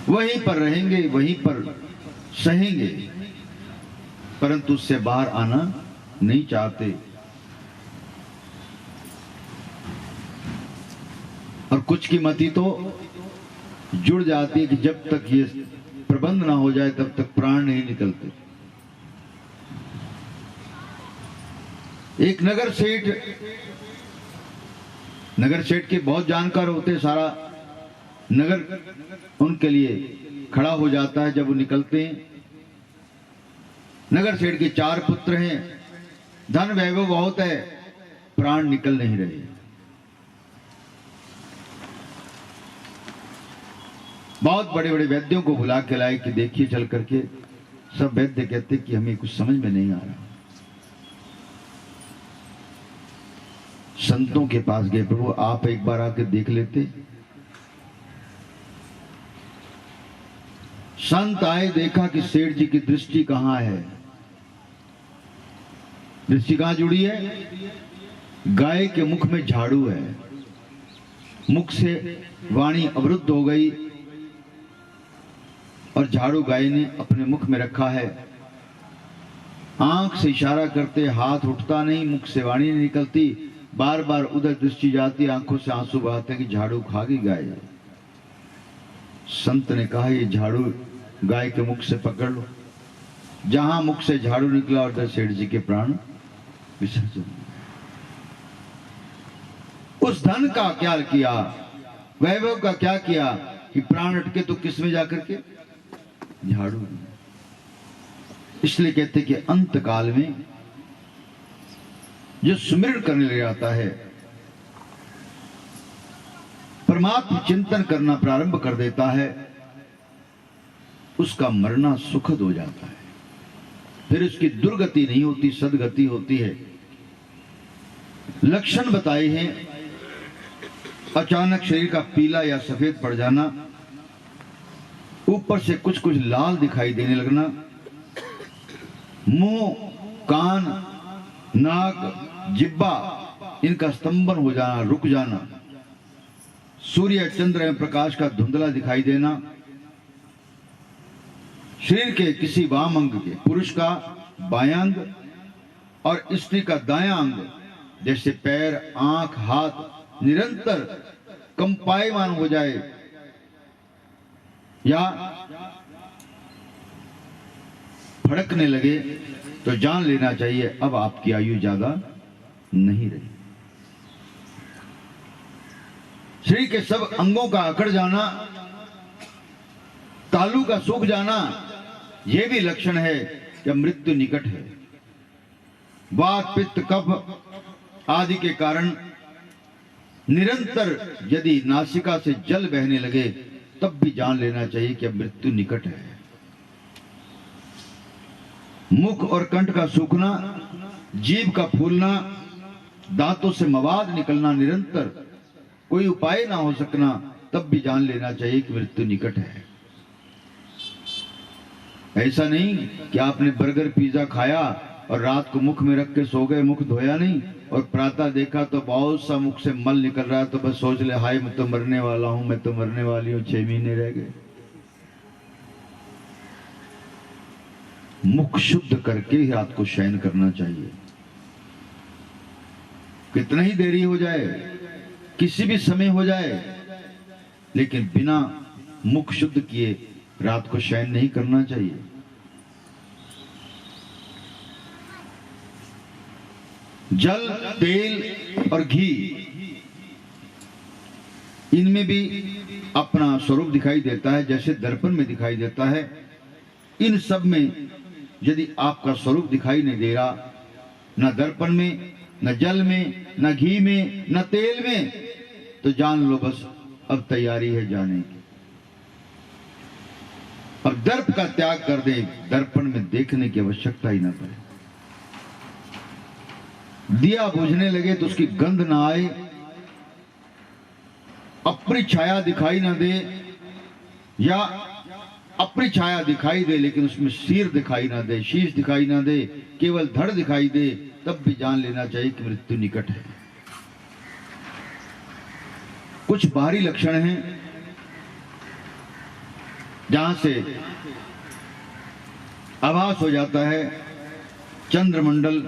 वहीं पर रहेंगे, वहीं पर सहेंगे, परंतु उससे बाहर आना नहीं चाहते। और कुछ की मति तो जुड़ जाती है कि जब तक ये प्रबंध ना हो जाए तब तक प्राण नहीं निकलते। एक नगर सेठ के बहुत जानकार होते, सारा नगर उनके लिए खड़ा हो जाता है जब वो निकलते हैं। नगर सेठ के 4 पुत्र हैं, धन वैभव बहुत है, प्राण निकल नहीं रहे। बहुत बड़े बड़े वैद्यों को बुला के लाए कि देखिए चल करके। सब वैद्य कहते कि हमें कुछ समझ में नहीं आ रहा। संतों के पास गए, प्रभु आप एक बार आके देख लेते। संत आए, देखा कि सेठ जी की दृष्टि कहां है। दृष्टि कहां जुड़ी है? गाय के मुख में झाड़ू है, मुख से वाणी अवरुद्ध हो गई और झाड़ू गाय ने अपने मुख में रखा है। आंख से इशारा करते, हाथ उठता नहीं, मुख से वाणी नहीं निकलती, बार बार उधर दृष्टि जाती, आंखों से आंसू बहाते कि झाड़ू खा गई गाय। संत ने कहा ये झाड़ू गाय के मुख से पकड़ लो। जहां मुख से झाड़ू निकला उधर सेठ जी के प्राण विसर्जन। उस धन का क्या किया, वैभव का क्या किया कि प्राण अटके तो किस में जाकर के? झाड़ू में। इसलिए कहते कि अंत काल में जो सुमिरन करने लग जाता है, परमात्मा चिंतन करना प्रारंभ कर देता है, उसका मरना सुखद हो जाता है। फिर उसकी दुर्गति नहीं होती, सदगति होती है। लक्षण बताए हैं, अचानक शरीर का पीला या सफेद पड़ जाना, ऊपर से कुछ कुछ लाल दिखाई देने लगना, मुंह, कान, नाक, जिब्बा इनका स्तंभन हो जाना, रुक जाना, सूर्य चंद्र एवं प्रकाश का धुंधला दिखाई देना, शरीर के किसी वाम अंग के, पुरुष का बायां अंग और स्त्री का दायां अंग जैसे पैर, आंख, हाथ निरंतर कंपायमान हो जाए या फड़कने लगे तो जान लेना चाहिए अब आपकी आयु ज्यादा नहीं रही। शरीर के सब अंगों का अकड़ जाना, तालू का सूख जाना, यह भी लक्षण है कि मृत्यु निकट है। वात, पित्त, कफ आदि के कारण निरंतर यदि नासिका से जल बहने लगे तब भी जान लेना चाहिए कि अब मृत्यु निकट है। मुख और कंठ का सूखना, जीभ का फूलना, दांतों से मवाद निकलना निरंतर, कोई उपाय ना हो सकना, तब भी जान लेना चाहिए कि मृत्यु निकट है। ऐसा नहीं कि आपने बर्गर पिज्जा खाया और रात को मुख में रख के सो गए, मुख धोया नहीं, और प्रातः देखा तो बहुत सा मुख से मल निकल रहा है, तो बस सोच ले हाय मैं तो मरने वाला हूं, मैं तो मरने वाली हूं, 6 महीने रह गए। मुख शुद्ध करके ही रात को शयन करना चाहिए। कितना ही देरी हो जाए, किसी भी समय हो जाए, लेकिन बिना मुख शुद्ध किए रात को शयन नहीं करना चाहिए। जल, तेल और घी इनमें भी अपना स्वरूप दिखाई देता है, जैसे दर्पण में दिखाई देता है। इन सब में यदि आपका स्वरूप दिखाई नहीं दे रहा, न दर्पण में, न जल में, न घी में, न तेल में, तो जान लो बस अब तैयारी है जाने की। अब दर्प का त्याग कर दे, दर्पण में देखने की आवश्यकता ही ना पड़े। दिया बुझने लगे तो उसकी गंध ना आए, अपनी छाया दिखाई ना दे, या अपनी छाया दिखाई दे लेकिन उसमें सिर दिखाई ना दे, शीश दिखाई ना दे, केवल धड़ दिखाई दे, तब भी जान लेना चाहिए कि मृत्यु निकट है। कुछ बाहरी लक्षण हैं जहां से आभास हो जाता है चंद्रमंडल,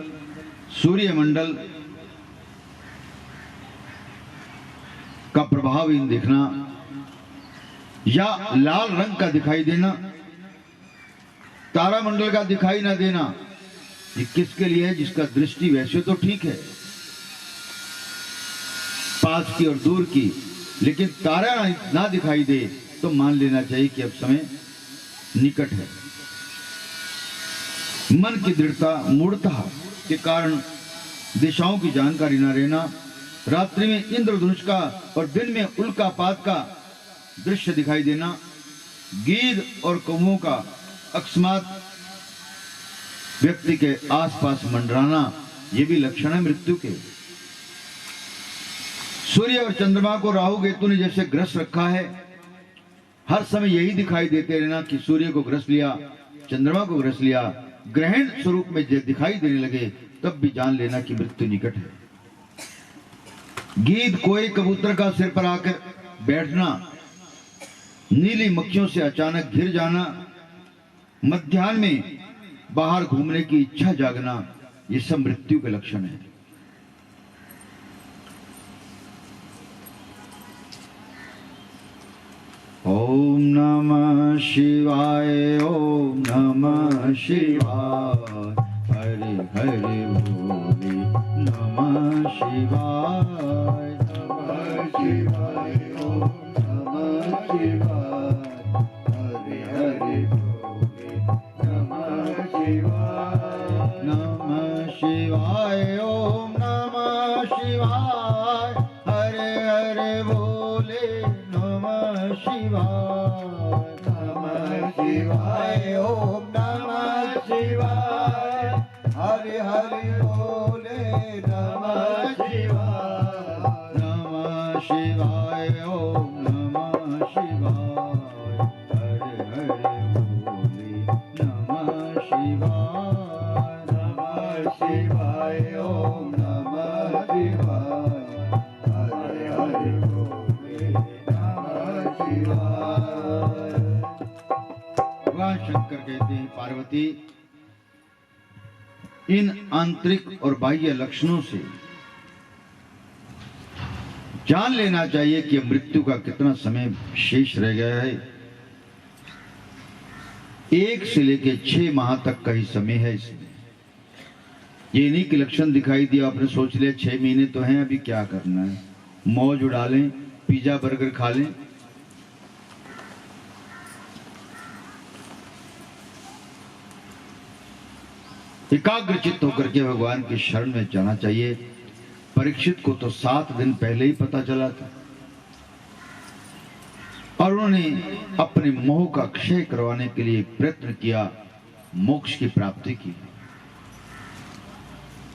सूर्य मंडल का प्रभाव प्रभावहीन दिखना या लाल रंग का दिखाई देना, तारामंडल का दिखाई ना देना, ये किसके लिए है? जिसका दृष्टि वैसे तो ठीक है, पास की और दूर की, लेकिन तारा ना दिखाई दे तो मान लेना चाहिए कि अब समय निकट है। मन की दृढ़ता, मूढ़ता के कारण दिशाओं की जानकारी न रहना, रात्रि में इंद्रधनुष का और दिन में उल्कापात का दृश्य दिखाई देना, गीध और कौवों का अकस्मात व्यक्ति के आसपास मंडराना, ये भी लक्षण है मृत्यु के। सूर्य और चंद्रमा को राहु केतु ने जैसे ग्रस रखा है, हर समय यही दिखाई देते रहना कि सूर्य को ग्रस लिया, चंद्रमा को ग्रस लिया, ग्रहण स्वरूप में दिखाई देने लगे, तब भी जान लेना कि मृत्यु निकट है। गीध कोई कबूतर का सिर पर आकर बैठना, नीली मक्खियों से अचानक घिर जाना, मध्याह्न में बाहर घूमने की इच्छा जागना, ये सब मृत्यु के लक्षण है। ओम नमः शिवाय, ओम नमः शिवाय, हरे हरे भोले नमः शिवाय, नमः शिवाय, ओम नमः शिवाय, हरे हरे भोले नमः शिवाय, नमः शिवाय, ओम नमः शिवाय, हरे हरे भोले नमः शिवाय, नमः शिवाय, ओम नमः शिवाय, हरे हरे भोले नमः शिवाय, नमः शिवाय, ओम नमः शिवाय, हरे हरे भोले नमः शिवाय, नमः शिवाय, ओम नमः शिवाय, हरे हरे भोले नमः शिवाय। भगवान शंकर कहते हैं, पार्वती, इन आंतरिक और बाह्य लक्षणों से जान लेना चाहिए कि मृत्यु का कितना समय शेष रह गया है। 1 से लेकर 6 माह तक का ही समय है इसमें। ये नहीं कि लक्षण दिखाई दिया, आपने सोच लिया 6 महीने तो हैं, अभी क्या करना है, मौज उड़ा लें, पिज्जा बर्गर खा लें। एकाग्र चित्त होकर के भगवान की शरण में जाना चाहिए। परीक्षित को तो 7 दिन पहले ही पता चला था और उन्होंने अपने मोह का क्षय करवाने के लिए प्रयत्न किया, मोक्ष की प्राप्ति की।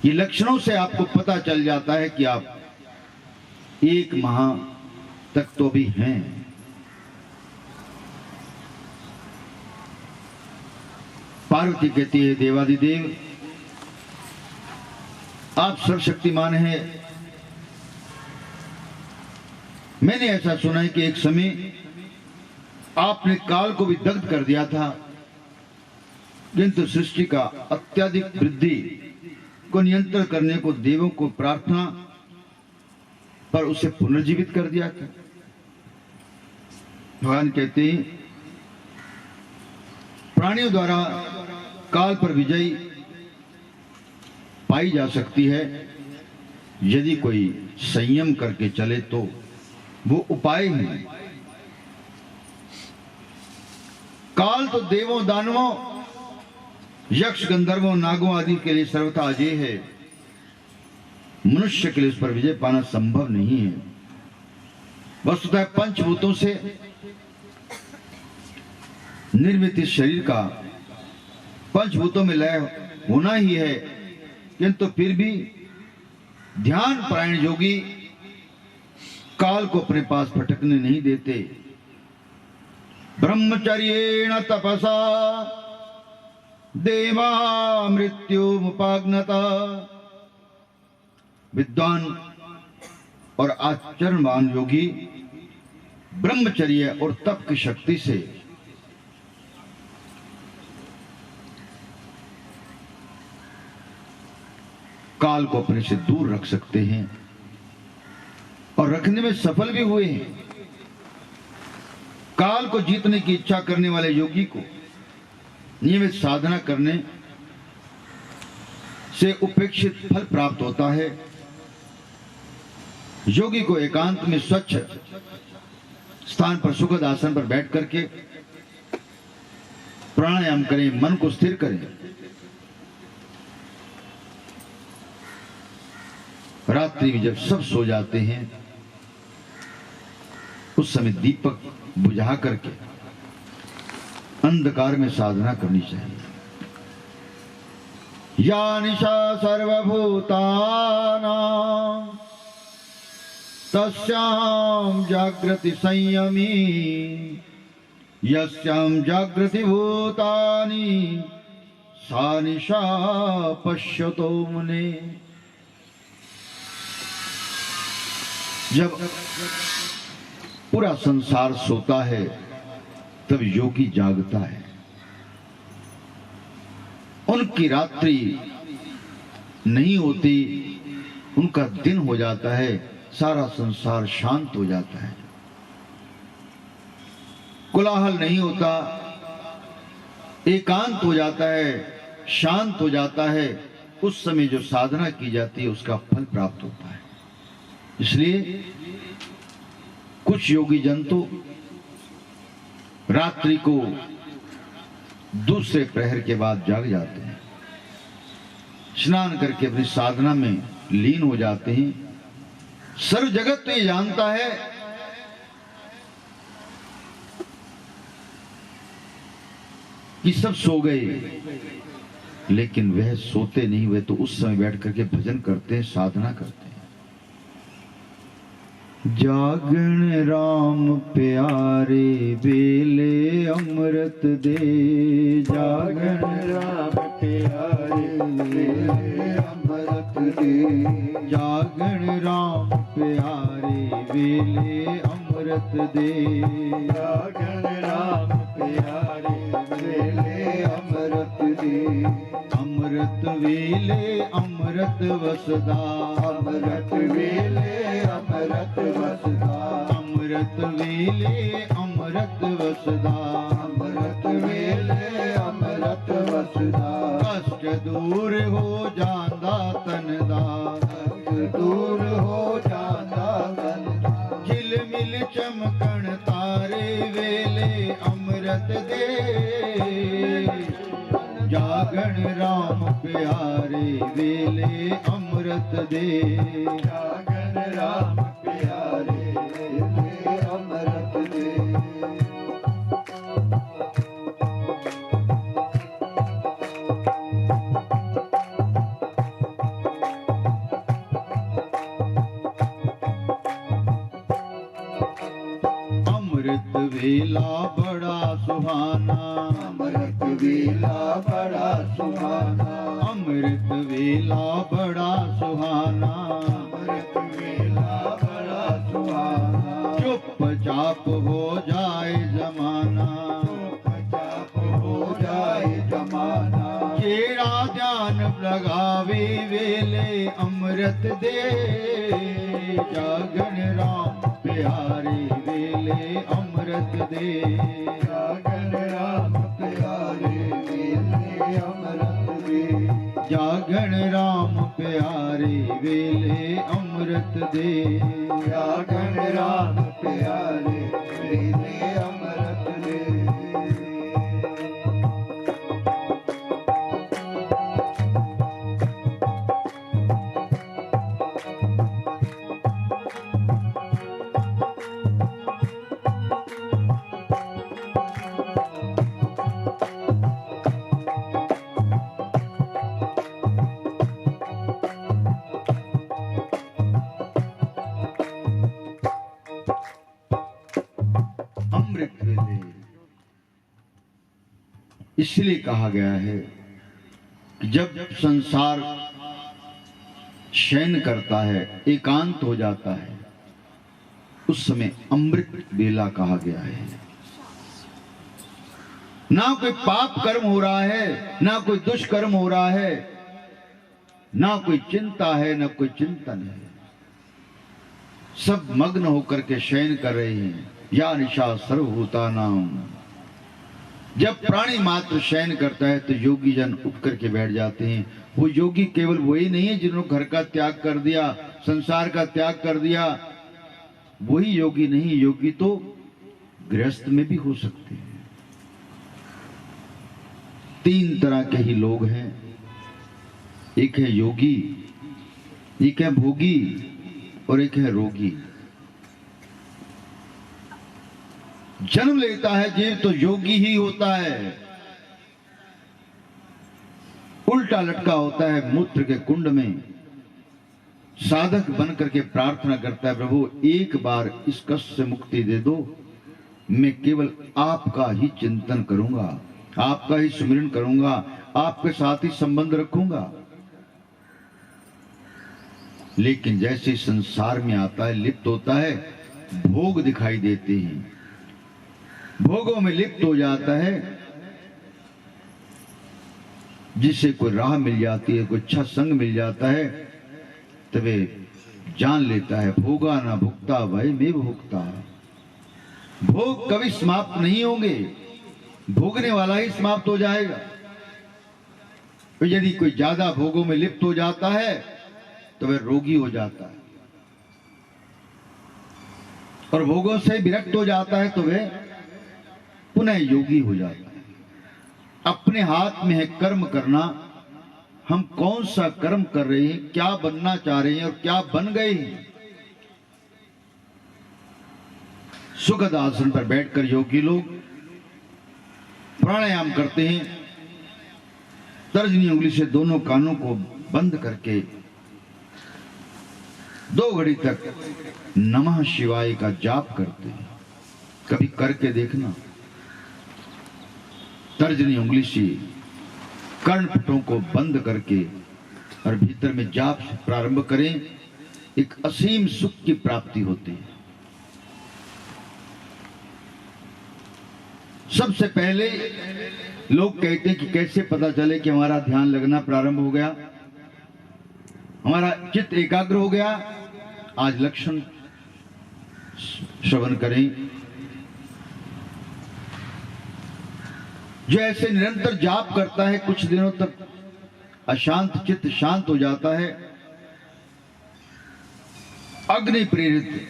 ये लक्षणों से आपको पता चल जाता है कि आप 1 माह तक तो भी हैं। पार्वती कहती है, देवादिदेव आप सर्वशक्तिमान हैं। मैंने ऐसा सुना है कि एक समय आपने काल को भी दग्ध कर दिया था, किंतु सृष्टि का अत्यधिक वृद्धि को नियंत्रण करने को देवों को प्रार्थना पर उसे पुनर्जीवित कर दिया था। भगवान कहते हैं, प्राणियों द्वारा काल पर विजय पाई जा सकती है यदि कोई संयम करके चले, तो वो उपाय है। काल तो देवों, दानवों, यक्ष, गंधर्वों, नागों आदि के लिए सर्वथा अजय है। मनुष्य के लिए उस पर विजय पाना संभव नहीं है। वस्तुतः पंचभूतों से निर्मित इस शरीर का पंचभूतों में लय होना ही है, किंतु फिर भी ध्यान परायण योगी काल को अपने पास भटकने नहीं देते। ब्रह्मचर्येण तपसा देवा मृत्युमुपाग्नता। विद्वान और आचरणवान योगी ब्रह्मचर्य और तप की शक्ति से काल को अपने से दूर रख सकते हैं और रखने में सफल भी हुए हैं। काल को जीतने की इच्छा करने वाले योगी को नियमित साधना करने से उपेक्षित फल प्राप्त होता है। योगी को एकांत में स्वच्छ स्थान पर सुखद आसन पर बैठ करके प्राणायाम करें, मन को स्थिर करें। रात्रि में जब सब सो जाते हैं उस समय दीपक बुझा करके अंधकार में साधना करनी चाहिए। या निशा सर्वभूतानां तस्यां जागृति संयमी यस्यां जागृति भूतानि सा निशा पश्यतो मुने। जब पूरा संसार सोता है तब योगी जागता है। उनकी रात्रि नहीं होती, उनका दिन हो जाता है, सारा संसार शांत हो जाता है, कोलाहल नहीं होता, एकांत हो जाता है, शांत हो जाता है। उस समय जो साधना की जाती है उसका फल प्राप्त होता है। इसलिए कुछ योगी जन तो रात्रि को दूसरे प्रहर के बाद जाग जाते हैं, स्नान करके अपनी साधना में लीन हो जाते हैं। सर्व जगत तो ये जानता है कि सब सो गए, लेकिन वह सोते नहीं, वे तो उस समय बैठ करके भजन करते हैं, साधना करते हैं। जागण राम प्यारे बेले अमृत दे, जागण राम प्यारे बेले अमृत दे, जागण राम प्यारे बेले अमृत दे, जागण राम प्यारे बेले अमृत दे, अमृत वेले अमृत वसदा, अमृत वेले अमृत वसदा, अमृत वेले अमृत वसदा, अमृत वेले अमृत वसदा, कष्ट दूर हो जांदा तन दा, दूर हो जांदा तन दा, झिलमिल चमकण तारे वेले अमृत दे, जागण राम प्यारे वेले अमृत दे, जागण राम प्यारे वेले अमृत दे। अमृत वेला बड़ा सुहाना, अमृत वेला बड़ा सुहाना, अमृत वेला बड़ा सुहाना, अमृत वेला बड़ा सुहाना, चुपचाप हो जाए जमाना, चुपचाप हो जाए जमाना, जेड़ा ध्यान लगावे वेले अमृत दे, जागण राम प्यारे वेले अमृत दे, जागण राम प्यारे वेले अमृत दे, जागण राम प्यारे वेले अमृत दे, जागण राम प्यारे वेले अमृत दे। अमृत वेले इसलिए कहा गया है कि जब संसार शयन करता है, एकांत हो जाता है, उस समय अमृत बेला कहा गया है। ना कोई पाप कर्म हो रहा है, ना कोई दुष्कर्म हो रहा है, ना कोई चिंता है, ना कोई चिंतन है। सब मग्न होकर के शयन कर रहे हैं। या निशा सर्वभूतानाम। जब प्राणी मात्र शयन करता है तो योगी जन उठ करके बैठ जाते हैं। वो योगी केवल वही नहीं है जिन्होंने घर का त्याग कर दिया, संसार का त्याग कर दिया, वही योगी नहीं। योगी तो गृहस्थ में भी हो सकते हैं। तीन तरह के ही लोग हैं, एक है योगी, एक है भोगी और एक है रोगी। जन्म लेता है जीव तो योगी ही होता है, उल्टा लटका होता है मूत्र के कुंड में, साधक बन करके प्रार्थना करता है, प्रभु एक बार इस कष्ट से मुक्ति दे दो, मैं केवल आपका ही चिंतन करूंगा, आपका ही सुमिरन करूंगा, आपके साथ ही संबंध रखूंगा। लेकिन जैसे संसार में आता है, लिप्त होता है, भोग दिखाई देते हैं, भोगों में लिप्त हो जाता है, जिससे कोई राह मिल जाती है, कोई अच्छा संग मिल जाता है, तबे जान लेता है भोगा ना भुगता वही में भुगता। भोग कभी समाप्त नहीं होंगे, भोगने वाला ही समाप्त हो जाएगा। तो यदि कोई ज्यादा भोगों में लिप्त हो जाता है तो वह रोगी हो जाता है, और भोगों से विरक्त हो जाता है तो वह पुनः योगी हो जाता है। अपने हाथ में है कर्म करना, हम कौन सा कर्म कर रहे हैं, क्या बनना चाह रहे हैं और क्या बन गए हैं। सुखद आसन पर बैठकर योगी लोग प्राणायाम करते हैं, तर्जनी उंगली से दोनों कानों को बंद करके 2 घड़ी तक नमः शिवाय का जाप करते हैं। कभी करके देखना। तर्जनी उंगली से कर्णपुटों को बंद करके और भीतर में जाप से प्रारंभ करें, एक असीम सुख की प्राप्ति होती है। सबसे पहले लोग कहते हैं कि कैसे पता चले कि हमारा ध्यान लगना प्रारंभ हो गया, हमारा चित्त एकाग्र हो गया। आज लक्षण श्रवण करें। जो ऐसे निरंतर जाप करता है, कुछ दिनों तक अशांत चित्त शांत हो जाता है। अग्नि प्रेरित,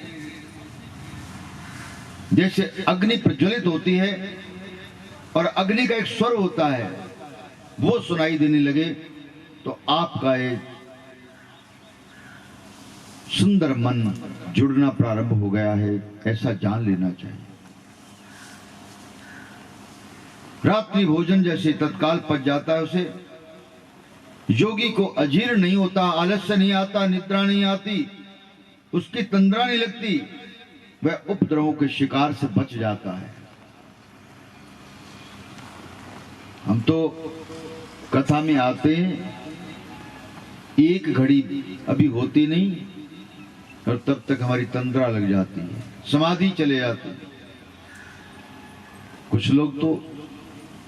जैसे अग्नि प्रज्वलित होती है और अग्नि का एक स्वर होता है, वो सुनाई देने लगे तो आपका एक सुंदर मन जुड़ना प्रारंभ हो गया है, ऐसा जान लेना चाहिए। रात्रि भोजन जैसे तत्काल पच जाता है उसे, योगी को अजीर्ण नहीं होता, आलस्य नहीं आता, निद्रा नहीं आती, उसकी तंद्रा नहीं लगती, वह उपद्रवों के शिकार से बच जाता है। हम तो कथा में आते हैं, एक घड़ी अभी होती नहीं और तब तक हमारी तंद्रा लग जाती है, समाधि चले जाती है। कुछ लोग तो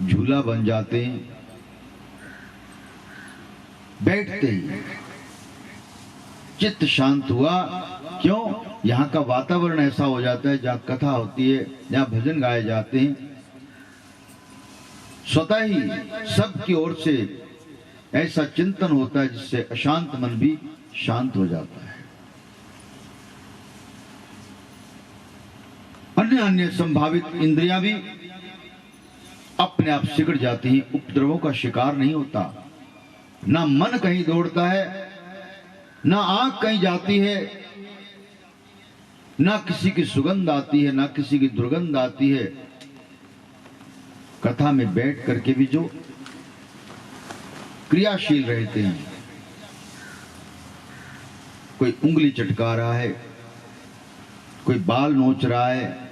झूला बन जाते हैं, बैठते ही चित्त शांत हुआ। क्यों? यहाँ का वातावरण ऐसा हो जाता है, जहाँ कथा होती है, जहाँ भजन गाए जाते हैं, स्वतः ही सबकी ओर से ऐसा चिंतन होता है जिससे अशांत मन भी शांत हो जाता है। अन्य अन्य संभावित इंद्रियां भी अपने आप सिकुड़ जाती हैं, उपद्रवों का शिकार नहीं होता। ना मन कहीं दौड़ता है, ना आंख कहीं जाती है, ना किसी की सुगंध आती है, ना किसी की दुर्गंध आती है। कथा में बैठ करके भी जो क्रियाशील रहते हैं, कोई उंगली चटका रहा है, कोई बाल नोच रहा है,